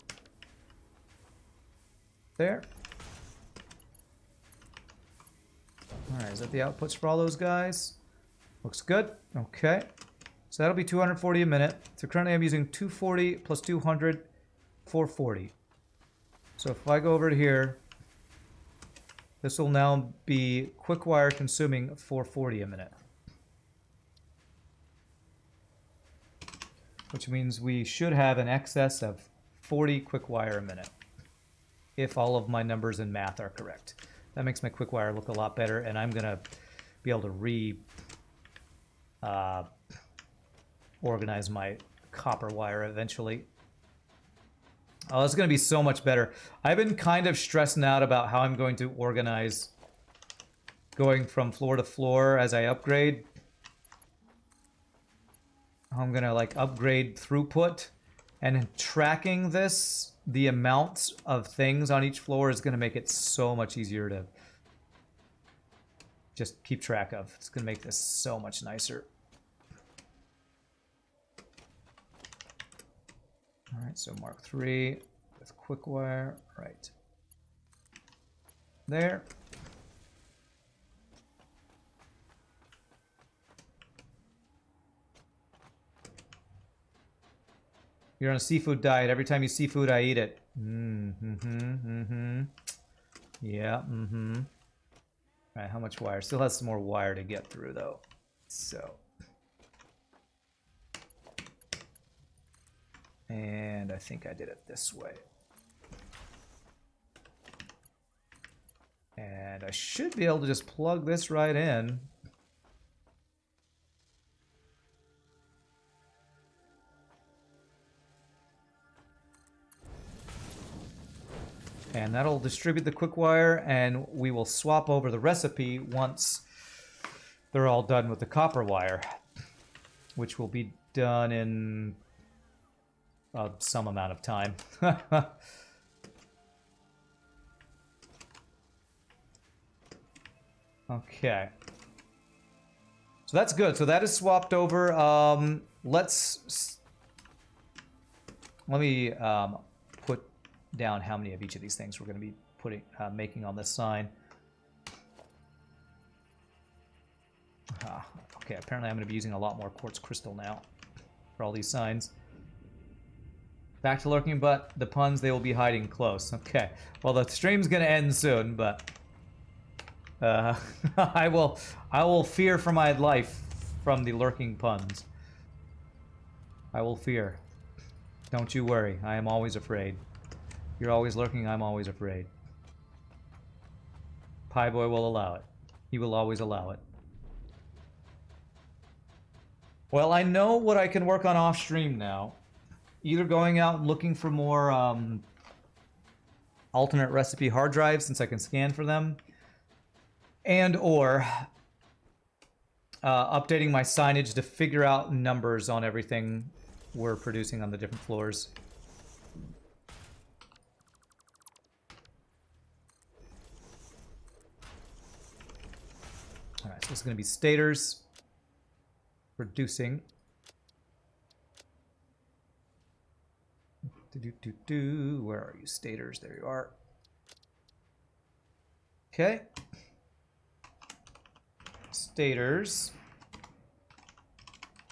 There. Alright, is that the outputs for all those guys? Looks good. Okay. So that'll be 240 a minute. So currently I'm using 240 plus 200, 440. So if I go over to here, this will now be quick wire consuming 440 a minute. Which means we should have an excess of 40 quick wire a minute. If all of my numbers and math are correct. That makes my quick wire look a lot better, and I'm going to be able to organize my copper wire eventually. Oh, it's going to be so much better. I've been kind of stressing out about how I'm going to organize going from floor to floor as I upgrade. I'm going to like upgrade throughput, and tracking this, the amount of things on each floor is going to make it so much easier to just keep track of. It's going to make this so much nicer. All right, so Mark III with quick wire, right there. You're on a seafood diet. Every time you see food, I eat it. Yeah, All right, how much wire? Still has some more wire to get through, though. So. And I think I did it this way. And I should be able to just plug this right in. And that'll distribute the quick wire, and we will swap over the recipe once they're all done with the copper wire, which will be done in some amount of time. Okay. So that's good. So that is swapped over. Let me put down how many of each of these things we're going to be making on this sign. Okay, apparently I'm going to be using a lot more quartz crystal now for all these signs. Back to lurking, but the puns, they will be hiding close. Okay, well, the stream's going to end soon, but I will fear for my life from the lurking puns. I will fear. Don't you worry. I am always afraid. You're always lurking. I'm always afraid. Pie Boy will allow it. He will always allow it. Well, I know what I can work on off stream now. Either going out and looking for more alternate recipe hard drives, since I can scan for them, and or updating my signage to figure out numbers on everything we're producing on the different floors. All right, so this is going to be stators producing. Where are you, stators? There you are. Okay. Stators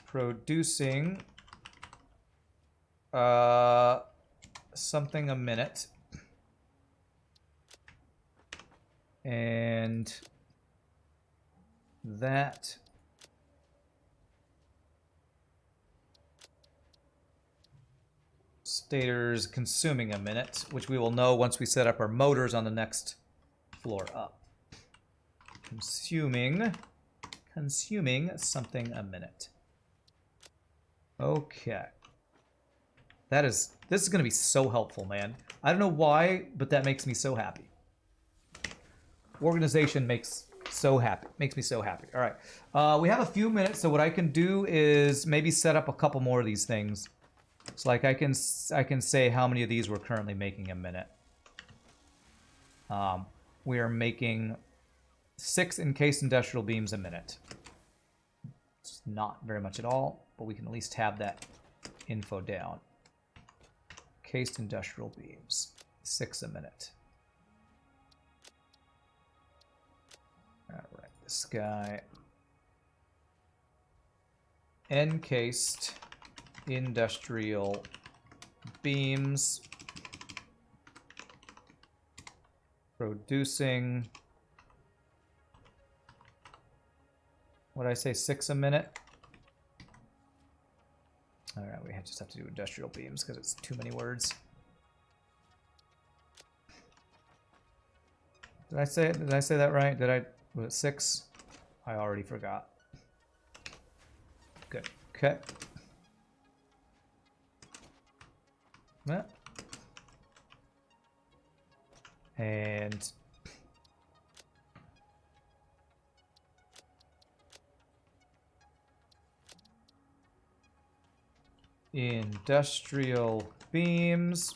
producing something a minute. And that stators consuming a minute, which we will know once we set up our motors on the next floor up. Consuming something a minute. Okay. This is going to be so helpful, man. I don't know why, but that makes me so happy. Organization makes me so happy. All right. We have a few minutes, so what I can do is maybe set up a couple more of these things. So like I can say how many of these we're currently making a minute. We are making 6 encased industrial beams a minute. It's not very much at all, but we can at least have that info down. Encased industrial beams, 6 a minute. All right, this guy. Encased industrial beams producing, what did I say, 6 a minute? All right, we just have to do industrial beams because it's too many words. Did I say that right? Was it 6? I already forgot. Good. Okay. And industrial beams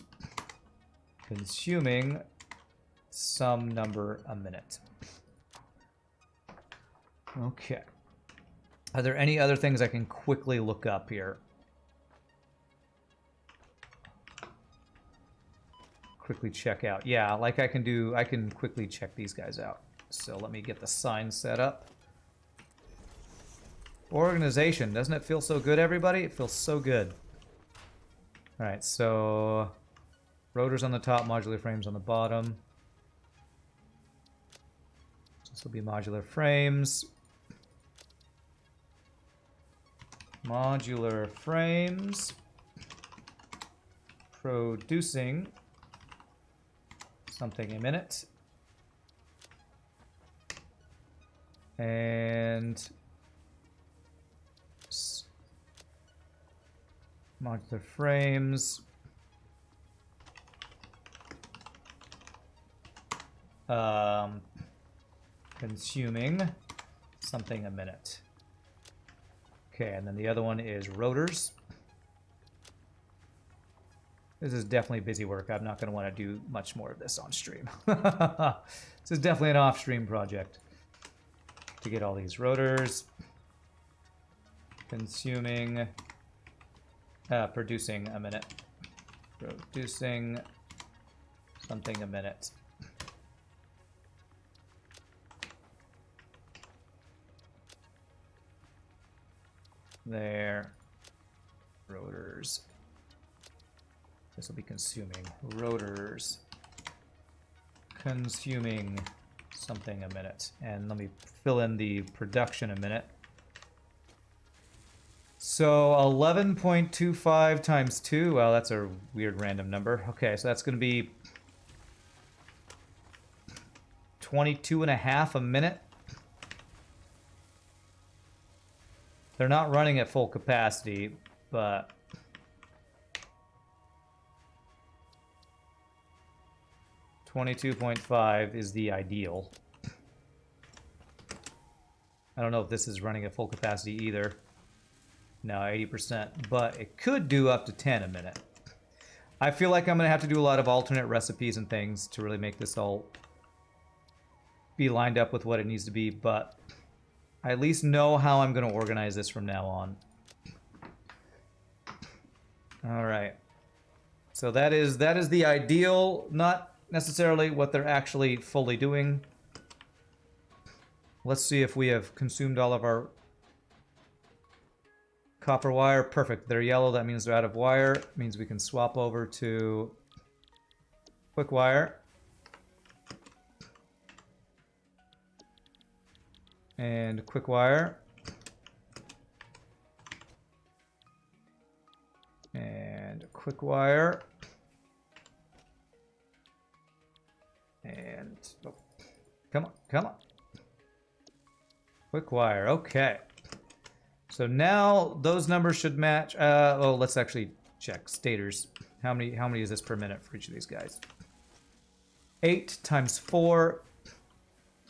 consuming some number a minute. Okay. Are there any other things I can quickly look up here? Quickly check out. Yeah, like I can quickly check these guys out. So let me get the sign set up. Organization, doesn't it feel so good, everybody? It feels so good. All right, so rotors on the top, modular frames on the bottom. This will be modular frames. Modular frames producing something a minute. And modular frames consuming something a minute. Okay, and then the other one is rotors. This is definitely busy work. I'm not going to want to do much more of this on stream. This is definitely an off-stream project to get all these rotors consuming, producing a minute. Producing something a minute. there. Rotors. This will be consuming. Rotors. Consuming something a minute. And let me fill in the production a minute. So 11.25 times 2. Well, that's a weird random number. Okay, so that's going to be 22.5 a minute. They're not running at full capacity, but 22.5 is the ideal. I don't know if this is running at full capacity either. No, 80%, but it could do up to 10 a minute. I feel like I'm going to have to do a lot of alternate recipes and things to really make this all be lined up with what it needs to be, but I at least know how I'm going to organize this from now on. All right. So that is the ideal, not necessarily what they're actually fully doing. Let's see if we have consumed all of our copper wire. Perfect. They're yellow. That means they're out of wire. It means we can swap over to quick wire. And quick wire. And quick wire. And oh, come on, come on. Quick wire. Okay. So now those numbers should match. Oh, let's actually check stators. How many is this per minute for each of these guys? 8 times 4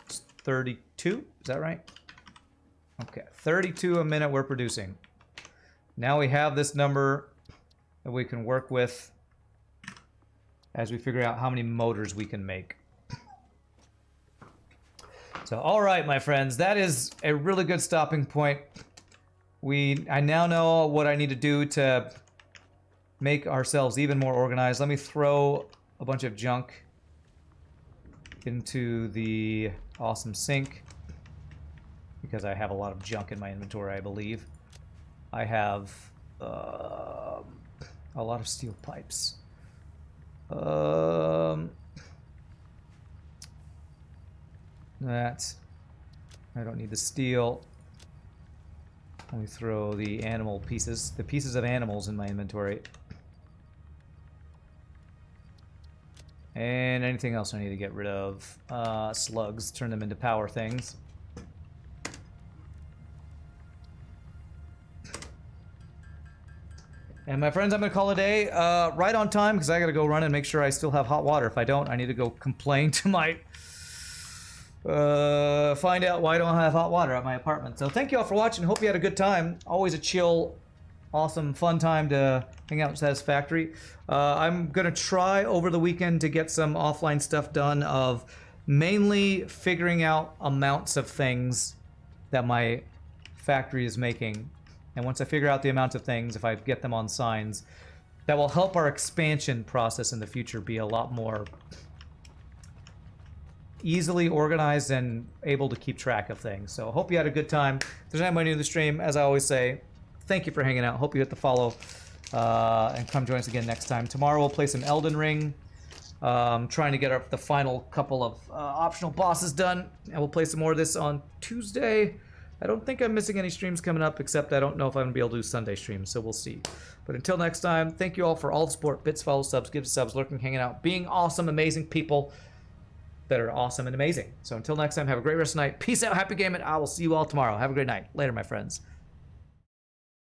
is 32. Is that right? Okay, 32 a minute we're producing. Now we have this number that we can work with as we figure out how many motors we can make. So, all right, my friends, that is a really good stopping point. I now know what I need to do to make ourselves even more organized. Let me throw a bunch of junk into the awesome sink because I have a lot of junk in my inventory, I believe. I have a lot of steel pipes. That I don't need the steel. Let me throw the animal pieces, the pieces of animals in my inventory. And anything else I need to get rid of. Slugs, turn them into power things. And my friends, I'm going to call it a day right on time because I got to go run and make sure I still have hot water. If I don't, I need to go complain to my... find out why I don't have hot water at my apartment. So thank you all for watching. Hope you had a good time. Always a chill, awesome, fun time to hang out at Satisfactory. I'm going to try over the weekend to get some offline stuff done of mainly figuring out amounts of things that my factory is making. And once I figure out the amount of things, if I get them on signs, that will help our expansion process in the future be a lot more easily organized and able to keep track of things. So hope you had a good time. If there's anybody new to the stream, as I always say, thank you for hanging out. Hope you hit the follow and come join us again next time. Tomorrow we'll play some Elden Ring. Trying to get the final couple of optional bosses done, and we'll play some more of this on Tuesday. I don't think I'm missing any streams coming up, except I don't know if I'm going to be able to do Sunday streams, so we'll see. But until next time, thank you all for all the support, bits, follows, subs, gives, subs, lurking, hanging out, being awesome, amazing people that are awesome and amazing. So until next time, have a great rest of the night. Peace out, happy gaming. I will see you all tomorrow. Have a great night. Later, my friends.